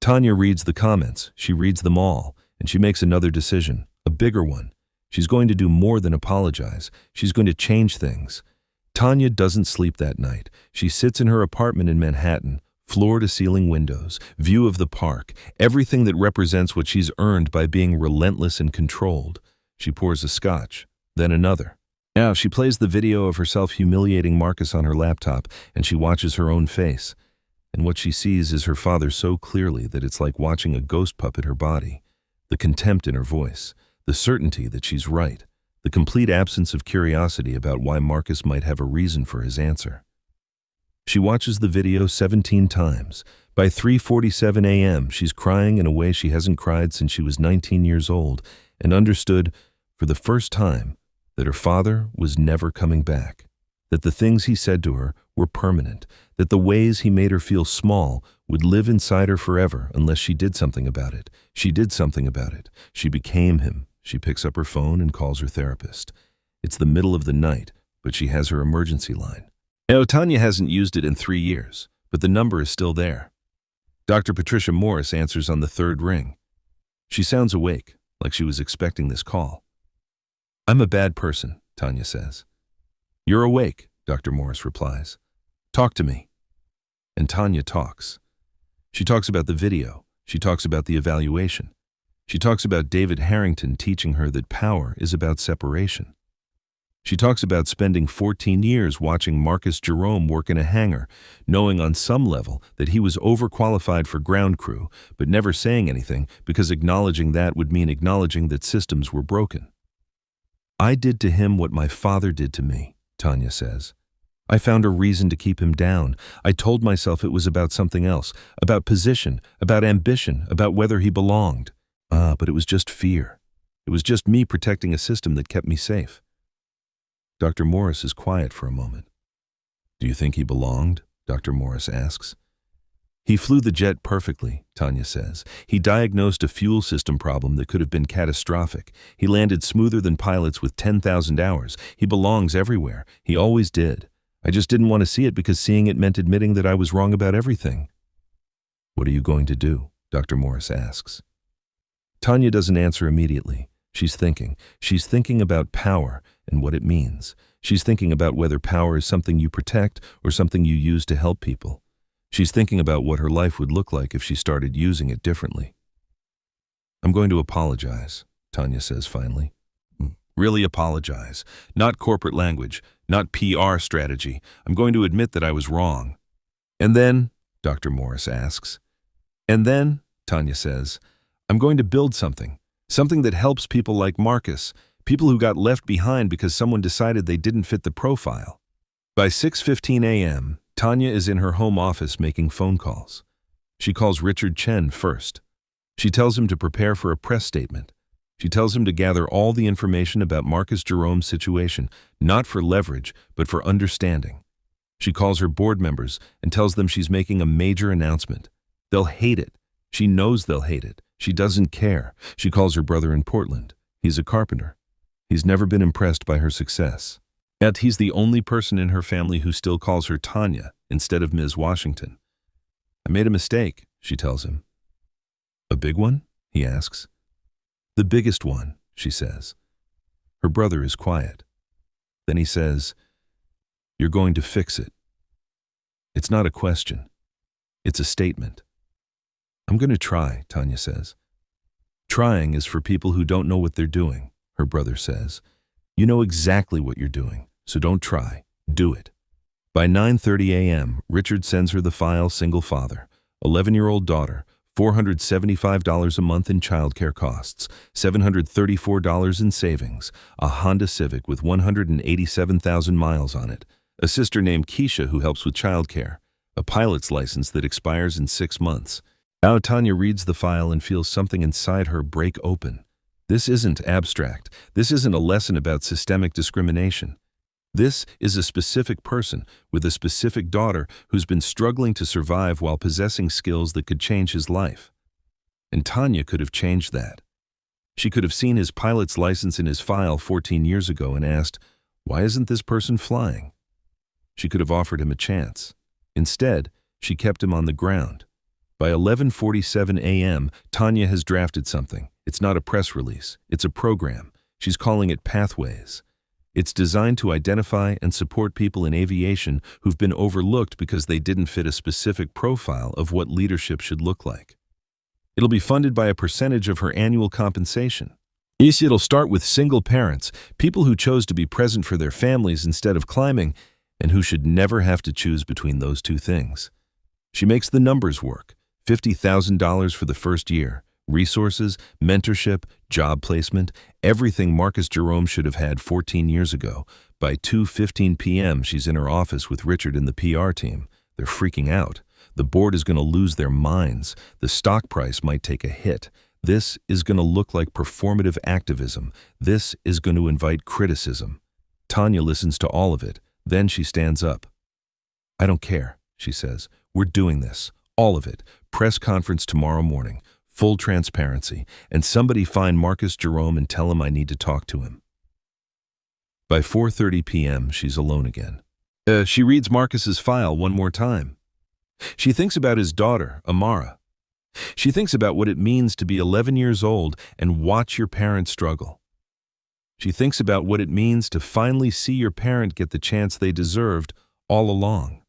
Tanya reads the comments. She reads them all, and she makes another decision, a bigger one. She's going to do more than apologize. She's going to change things. Tanya doesn't sleep that night. She sits in her apartment in Manhattan, floor-to-ceiling windows, view of the park, everything that represents what she's earned by being relentless and controlled. She pours a scotch, then another. Now she plays the video of herself humiliating Marcus on her laptop, and she watches her own face. And what she sees is her father so clearly that it's like watching a ghost puppet her body. The contempt in her voice, the certainty that she's right, the complete absence of curiosity about why Marcus might have a reason for his answer. She watches the video 17 times. By 3:47 a.m., she's crying in a way she hasn't cried since she was 19 years old, and understood, for the first time, that her father was never coming back, that the things he said to her were permanent, that the ways he made her feel small would live inside her forever unless she did something about it. She did something about it. She became him. She picks up her phone and calls her therapist. It's the middle of the night, but she has her emergency line. Now, Tanya hasn't used it in 3 years, but the number is still there. Dr. Patricia Morris answers on the third ring. She sounds awake, like she was expecting this call. "I'm a bad person," Tanya says. "You're awake," Dr. Morris replies. "Talk to me." And Tanya talks. She talks about the video. She talks about the evaluation. She talks about David Harrington teaching her that power is about separation. She talks about spending 14 years watching Marcus Jerome work in a hangar, knowing on some level that he was overqualified for ground crew, but never saying anything because acknowledging that would mean acknowledging that systems were broken. "I did to him what my father did to me," Tanya says. "I found a reason to keep him down. I told myself it was about something else, about position, about ambition, about whether he belonged. But it was just fear. It was just me protecting a system that kept me safe." Dr. Morris is quiet for a moment. "Do you think he belonged?" Dr. Morris asks. "He flew the jet perfectly," Tanya says. "He diagnosed a fuel system problem that could have been catastrophic. He landed smoother than pilots with 10,000 hours. He belongs everywhere. He always did. I just didn't want to see it because seeing it meant admitting that I was wrong about everything." "What are you going to do?" Dr. Morris asks. Tanya doesn't answer immediately. She's thinking. She's thinking about power and what it means. She's thinking about whether power is something you protect or something you use to help people. She's thinking about what her life would look like if she started using it differently. "I'm going to apologize," Tanya says finally. "Really apologize. Not corporate language, not PR strategy. I'm going to admit that I was wrong." "And then?" Dr. Morris asks. "And then," Tanya says, "I'm going to build something that helps people like Marcus, people who got left behind because someone decided they didn't fit the profile." By 6:15 a.m., Tanya is in her home office making phone calls. She calls Richard Chen first. She tells him to prepare for a press statement. She tells him to gather all the information about Marcus Jerome's situation, not for leverage, but for understanding. She calls her board members and tells them she's making a major announcement. They'll hate it. She knows they'll hate it. She doesn't care. She calls her brother in Portland. He's a carpenter. He's never been impressed by her success. Yet he's the only person in her family who still calls her Tanya instead of Ms. Washington. "I made a mistake," she tells him. "A big one?" he asks. "The biggest one," she says. Her brother is quiet. Then he says, "You're going to fix it." It's not a question. It's a statement. "I'm going to try," Tanya says. "Trying is for people who don't know what they're doing," her brother says. "You know exactly what you're doing, so don't try. Do it." By 9:30 a.m., Richard sends her the file single father, 11-year-old daughter, $475 a month in childcare costs, $734 in savings, a Honda Civic with 187,000 miles on it, a sister named Keisha who helps with childcare, a pilot's license that expires in 6 months. Now Tanya reads the file and feels something inside her break open. This isn't abstract. This isn't a lesson about systemic discrimination. This is a specific person with a specific daughter who's been struggling to survive while possessing skills that could change his life. And Tanya could have changed that. She could have seen his pilot's license in his file 14 years ago and asked, "Why isn't this person flying?" She could have offered him a chance. Instead, she kept him on the ground. By 11:47 a.m., Tanya has drafted something. It's not a press release. It's a program. She's calling it Pathways. It's designed to identify and support people in aviation who've been overlooked because they didn't fit a specific profile of what leadership should look like. It'll be funded by a percentage of her annual compensation. It'll start with single parents, people who chose to be present for their families instead of climbing, and who should never have to choose between those two things. She makes the numbers work. $50,000 for the first year, resources, mentorship, job placement, everything Marcus Jerome should have had 14 years ago. By 2:15 p.m., she's in her office with Richard and the PR team. They're freaking out. The board is going to lose their minds. The stock price might take a hit. This is going to look like performative activism. This is going to invite criticism. Tanya listens to all of it. Then she stands up. "I don't care," she says. "We're doing this. All of it. Press conference tomorrow morning. Full transparency. And somebody find Marcus Jerome and tell him I need to talk to him." By 4:30 p.m., she's alone again. She reads Marcus's file one more time. She thinks about his daughter, Amara. She thinks about what it means to be 11 years old and watch your parent struggle. She thinks about what it means to finally see your parent get the chance they deserved all along.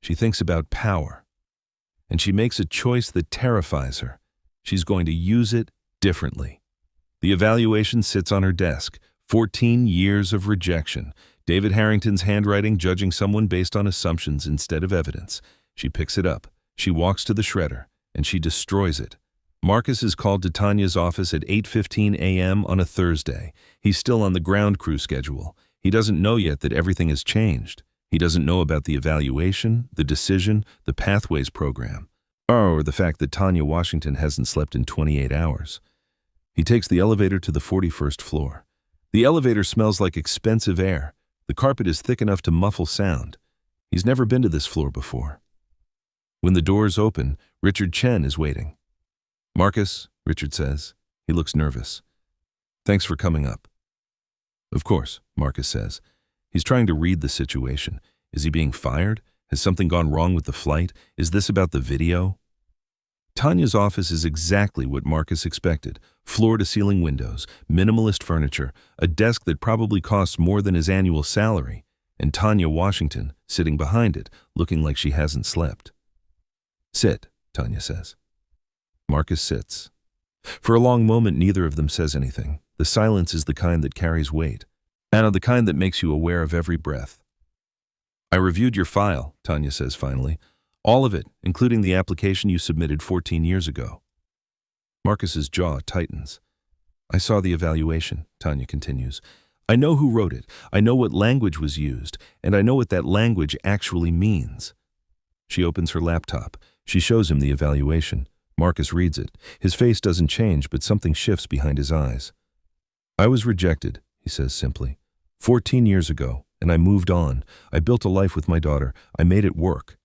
She thinks about power. And she makes a choice that terrifies her. She's going to use it differently. The evaluation sits on her desk. 14 years of rejection. David Harrington's handwriting judging someone based on assumptions instead of evidence. She picks it up. She walks to the shredder, and she destroys it. Marcus is called to Tanya's office at 8:15 a.m. on a Thursday. He's still on the ground crew schedule. He doesn't know yet that everything has changed. He doesn't know about the evaluation, the decision, the Pathways program, or the fact that Tanya Washington hasn't slept in 28 hours. He takes the elevator to the 41st floor. The elevator smells like expensive air. The carpet is thick enough to muffle sound. He's never been to this floor before. When the doors open, Richard Chen is waiting. "Marcus," Richard says. He looks nervous. "Thanks for coming up." "Of course," Marcus says. He's trying to read the situation. Is he being fired? Has something gone wrong with the flight? Is this about the video? Tanya's office is exactly what Marcus expected. Floor-to-ceiling windows, minimalist furniture, a desk that probably costs more than his annual salary, and Tanya Washington sitting behind it, looking like she hasn't slept. "Sit," Tanya says. Marcus sits. For a long moment, neither of them says anything. The silence is the kind that carries weight, and the kind that makes you aware of every breath. "I reviewed your file," Tanya says finally. "All of it, including the application you submitted 14 years ago." Marcus's jaw tightens. "I saw the evaluation," Tanya continues. "I know who wrote it, I know what language was used, and I know what that language actually means." She opens her laptop. She shows him the evaluation. Marcus reads it. His face doesn't change, but something shifts behind his eyes. "I was rejected," he says simply. 14 years ago, and I moved on. I built a life with my daughter. I made it work."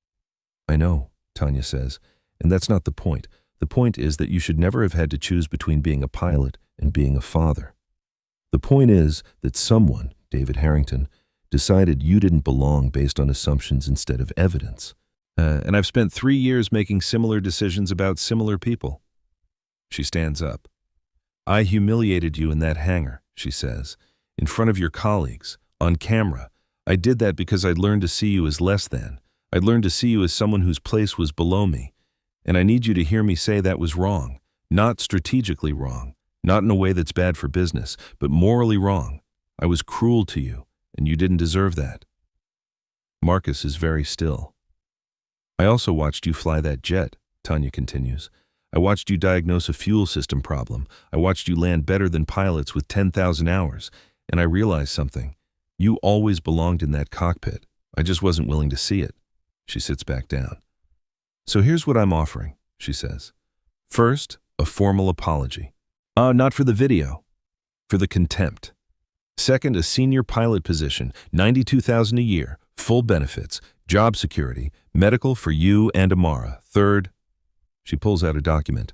"I know," Tanya says, "and that's not the point. The point is that you should never have had to choose between being a pilot and being a father. The point is that someone, David Harrington, decided you didn't belong based on assumptions instead of evidence. And I've spent 3 years making similar decisions about similar people." She stands up. "I humiliated you in that hangar," she says, "in front of your colleagues, on camera. I did that because I'd learned to see you as less than. I'd learned to see you as someone whose place was below me. And I need you to hear me say that was wrong. Not strategically wrong. Not in a way that's bad for business, but morally wrong. I was cruel to you, and you didn't deserve that." Marcus is very still. "I also watched you fly that jet," Tanya continues. "I watched you diagnose a fuel system problem. I watched you land better than pilots with 10,000 hours. And I realized something. You always belonged in that cockpit. I just wasn't willing to see it." She sits back down. "So here's what I'm offering," she says. "First, a formal apology. Not for the video, for the contempt. Second, a senior pilot position, $92,000 a year, full benefits, job security, medical for you and Amara. Third," she pulls out a document.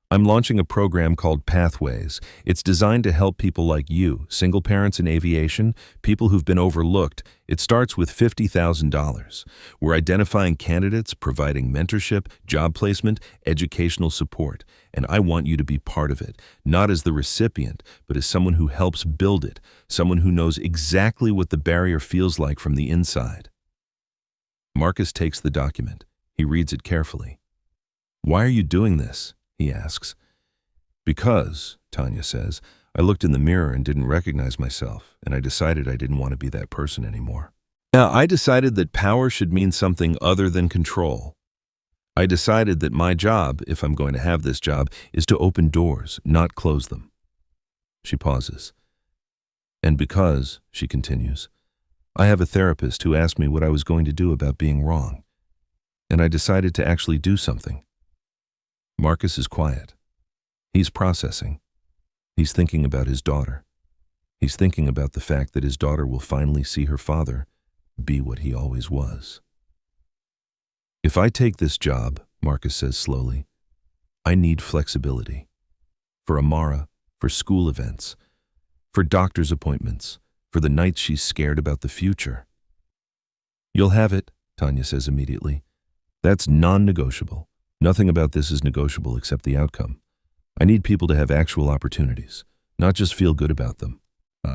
"I'm launching a program called Pathways. It's designed to help people like you, single parents in aviation, people who've been overlooked. It starts with $50,000. We're identifying candidates, providing mentorship, job placement, educational support. And I want you to be part of it, not as the recipient, but as someone who helps build it, someone who knows exactly what the barrier feels like from the inside." Marcus takes the document. He reads it carefully. "Why are you doing this?" he asks. "Because," Tanya says, "I looked in the mirror and didn't recognize myself, and I decided I didn't want to be that person anymore. Now, I decided that power should mean something other than control. I decided that my job, if I'm going to have this job, is to open doors, not close them. She pauses. And because, she continues, I have a therapist who asked me what I was going to do about being wrong. And I decided to actually do something. Marcus is quiet. He's processing. He's thinking about his daughter. He's thinking about the fact that his daughter will finally see her father be what he always was. If I take this job, Marcus says slowly, I need flexibility. For Amara, for school events, for doctor's appointments, for the nights she's scared about the future. You'll have it, Tanya says immediately. That's non-negotiable. Nothing about this is negotiable except the outcome. I need people to have actual opportunities, not just feel good about them.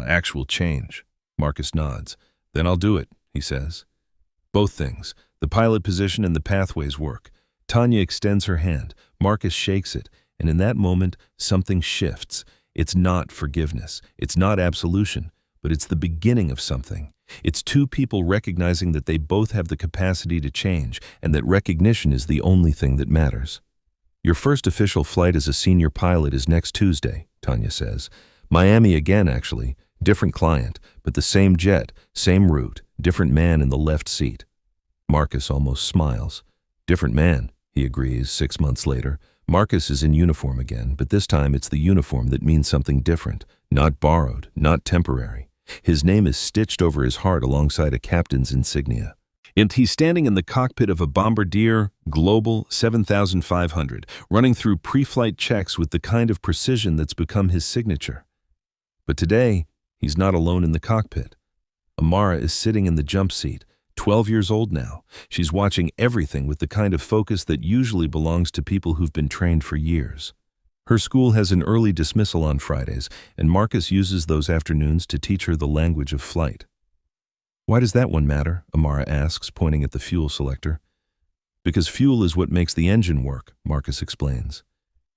Actual change. Marcus nods. Then I'll do it, he says. Both things, the pilot position and the pathways work. Tanya extends her hand. Marcus shakes it, and in that moment, something shifts. It's not forgiveness. It's not absolution, but it's the beginning of something. It's two people recognizing that they both have the capacity to change, and that recognition is the only thing that matters. Your first official flight as a senior pilot is next Tuesday, Tanya says. Miami again, actually. Different client, but the same jet, same route, different man in the left seat. Marcus almost smiles. Different man, he agrees 6 months later. Marcus is in uniform again, but this time it's the uniform that means something different, not borrowed, not temporary. His name is stitched over his heart alongside a captain's insignia. And he's standing in the cockpit of a Bombardier Global 7500, running through pre-flight checks with the kind of precision that's become his signature. But today, he's not alone in the cockpit. Amara is sitting in the jump seat, 12 years old now. She's watching everything with the kind of focus that usually belongs to people who've been trained for years. Her school has an early dismissal on Fridays, and Marcus uses those afternoons to teach her the language of flight. Why does that one matter? Amara asks, pointing at the fuel selector. Because fuel is what makes the engine work, Marcus explains.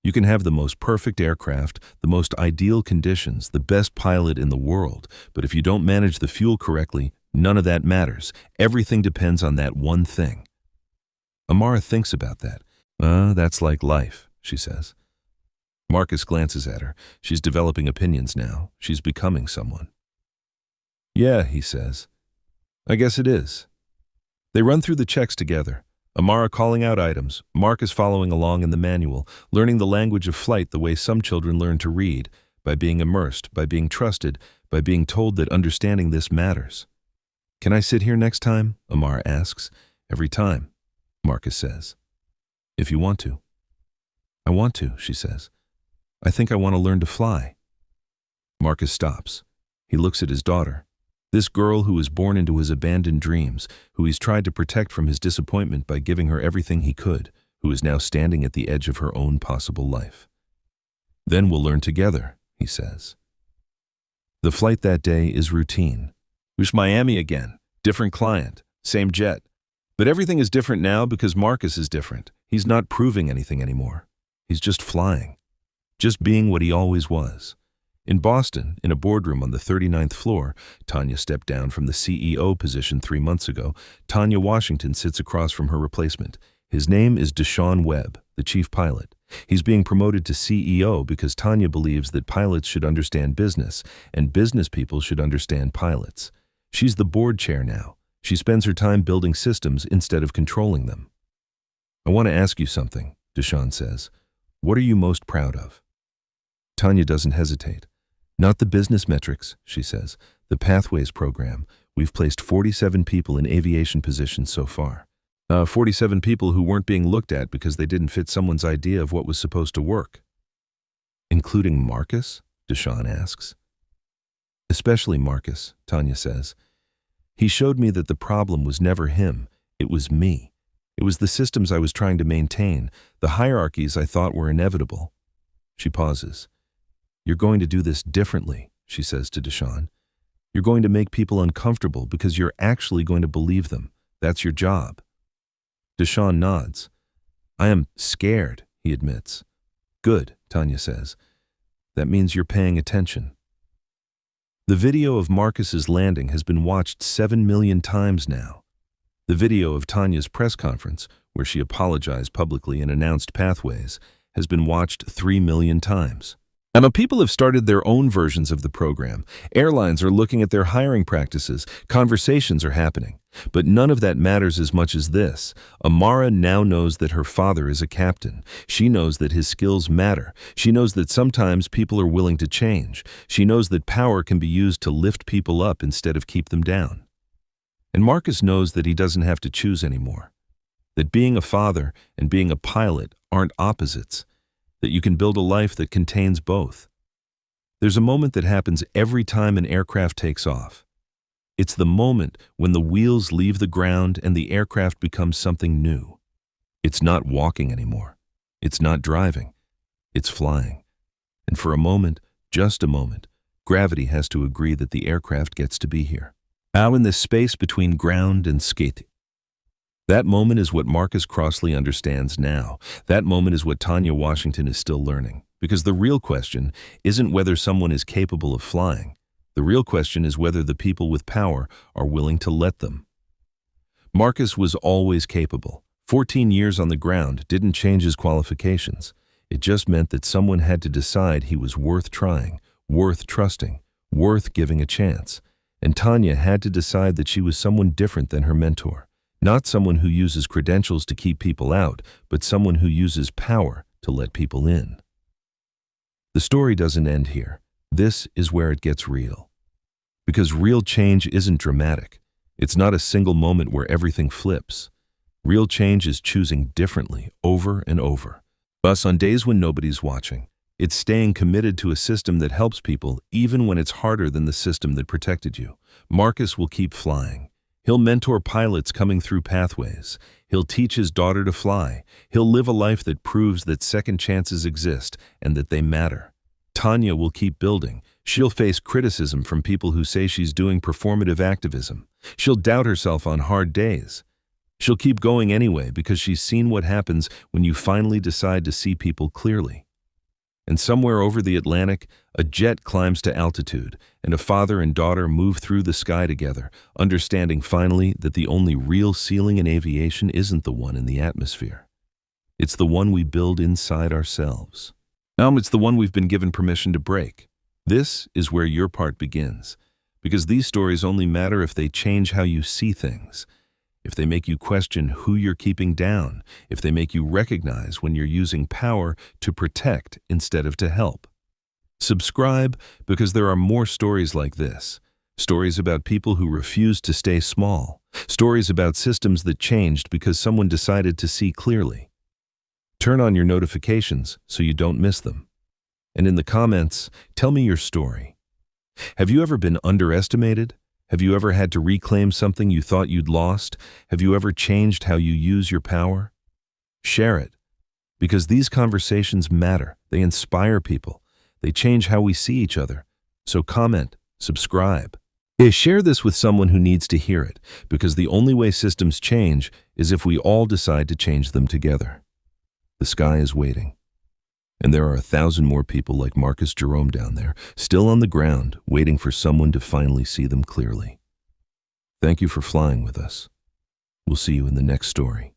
You can have the most perfect aircraft, the most ideal conditions, the best pilot in the world, but if you don't manage the fuel correctly, none of that matters. Everything depends on that one thing. Amara thinks about that. That's like life, she says. Marcus glances at her. She's developing opinions now. She's becoming someone. Yeah, he says. I guess it is. They run through the checks together. Amara calling out items, Marcus following along in the manual, learning the language of flight the way some children learn to read, by being immersed, by being trusted, by being told that understanding this matters. Can I sit here next time? Amara asks. Every time, Marcus says. If you want to. I want to, she says. I think I want to learn to fly. Marcus stops. He looks at his daughter. This girl who was born into his abandoned dreams, who he's tried to protect from his disappointment by giving her everything he could, who is now standing at the edge of her own possible life. Then we'll learn together, he says. The flight that day is routine. Who's Miami again? Different client, same jet. But everything is different now because Marcus is different. He's not proving anything anymore. He's just flying. Just being what he always was. In Boston, in a boardroom on the 39th floor, Tanya stepped down from the CEO position 3 months ago. Tanya Washington sits across from her replacement. His name is Deshaun Webb, the chief pilot. He's being promoted to CEO because Tanya believes that pilots should understand business, and business people should understand pilots. She's the board chair now. She spends her time building systems instead of controlling them. I want to ask you something, Deshaun says. What are you most proud of? Tanya doesn't hesitate. Not the business metrics, she says. The Pathways program. We've placed 47 people in aviation positions so far. 47 people who weren't being looked at because they didn't fit someone's idea of what was supposed to work. Including Marcus? Deshaun asks. Especially Marcus, Tanya says. He showed me that the problem was never him. It was me. It was the systems I was trying to maintain, the hierarchies I thought were inevitable. She pauses. You're going to do this differently, she says to Deshaun. You're going to make people uncomfortable because you're actually going to believe them. That's your job. Deshaun nods. I am scared, he admits. Good, Tanya says. That means you're paying attention. The video of Marcus's landing has been watched 7 million times now. The video of Tanya's press conference, where she apologized publicly and announced pathways, has been watched 3 million times. Now, people have started their own versions of the program. Airlines are looking at their hiring practices. Conversations are happening. But none of that matters as much as this. Amara now knows that her father is a captain. She knows that his skills matter. She knows that sometimes people are willing to change. She knows that power can be used to lift people up instead of keep them down. And Marcus knows that he doesn't have to choose anymore. That being a father and being a pilot aren't opposites. That you can build a life that contains both. There's a moment that happens every time an aircraft takes off. It's the moment when the wheels leave the ground and the aircraft becomes something new. It's not walking anymore. It's not driving. It's flying. And for a moment, just a moment, gravity has to agree that the aircraft gets to be here. Out in this space between ground and skate. That moment is what Marcus Crossley understands now. That moment is what Tanya Washington is still learning. Because the real question isn't whether someone is capable of flying. The real question is whether the people with power are willing to let them. Marcus was always capable. 14 years on the ground didn't change his qualifications. It just meant that someone had to decide he was worth trying, worth trusting, worth giving a chance. And Tanya had to decide that she was someone different than her mentor. Not someone who uses credentials to keep people out, but someone who uses power to let people in. The story doesn't end here. This is where it gets real. Because real change isn't dramatic. It's not a single moment where everything flips. Real change is choosing differently over and over. Thus, on days when nobody's watching, it's staying committed to a system that helps people even when it's harder than the system that protected you. Marcus will keep flying. He'll mentor pilots coming through pathways. He'll teach his daughter to fly. He'll live a life that proves that second chances exist and that they matter. Tanya will keep building. She'll face criticism from people who say she's doing performative activism. She'll doubt herself on hard days. She'll keep going anyway because she's seen what happens when you finally decide to see people clearly. And somewhere over the Atlantic, a jet climbs to altitude, and a father and daughter move through the sky together, understanding finally that the only real ceiling in aviation isn't the one in the atmosphere. It's the one we build inside ourselves. It's the one we've been given permission to break. This is where your part begins, because these stories only matter if they change how you see things. If they make you question who you're keeping down, if they make you recognize when you're using power to protect instead of to help. Subscribe because there are more stories like this. Stories about people who refused to stay small. Stories about systems that changed because someone decided to see clearly. Turn on your notifications so you don't miss them. And in the comments, tell me your story. Have you ever been underestimated? Have you ever had to reclaim something you thought you'd lost? Have you ever changed how you use your power? Share it, because these conversations matter. They inspire people. They change how we see each other. So comment, subscribe. Share this with someone who needs to hear it, because the only way systems change is if we all decide to change them together. The sky is waiting. And there are 1,000 more people like Marcus Jerome down there, still on the ground, waiting for someone to finally see them clearly. Thank you for flying with us. We'll see you in the next story.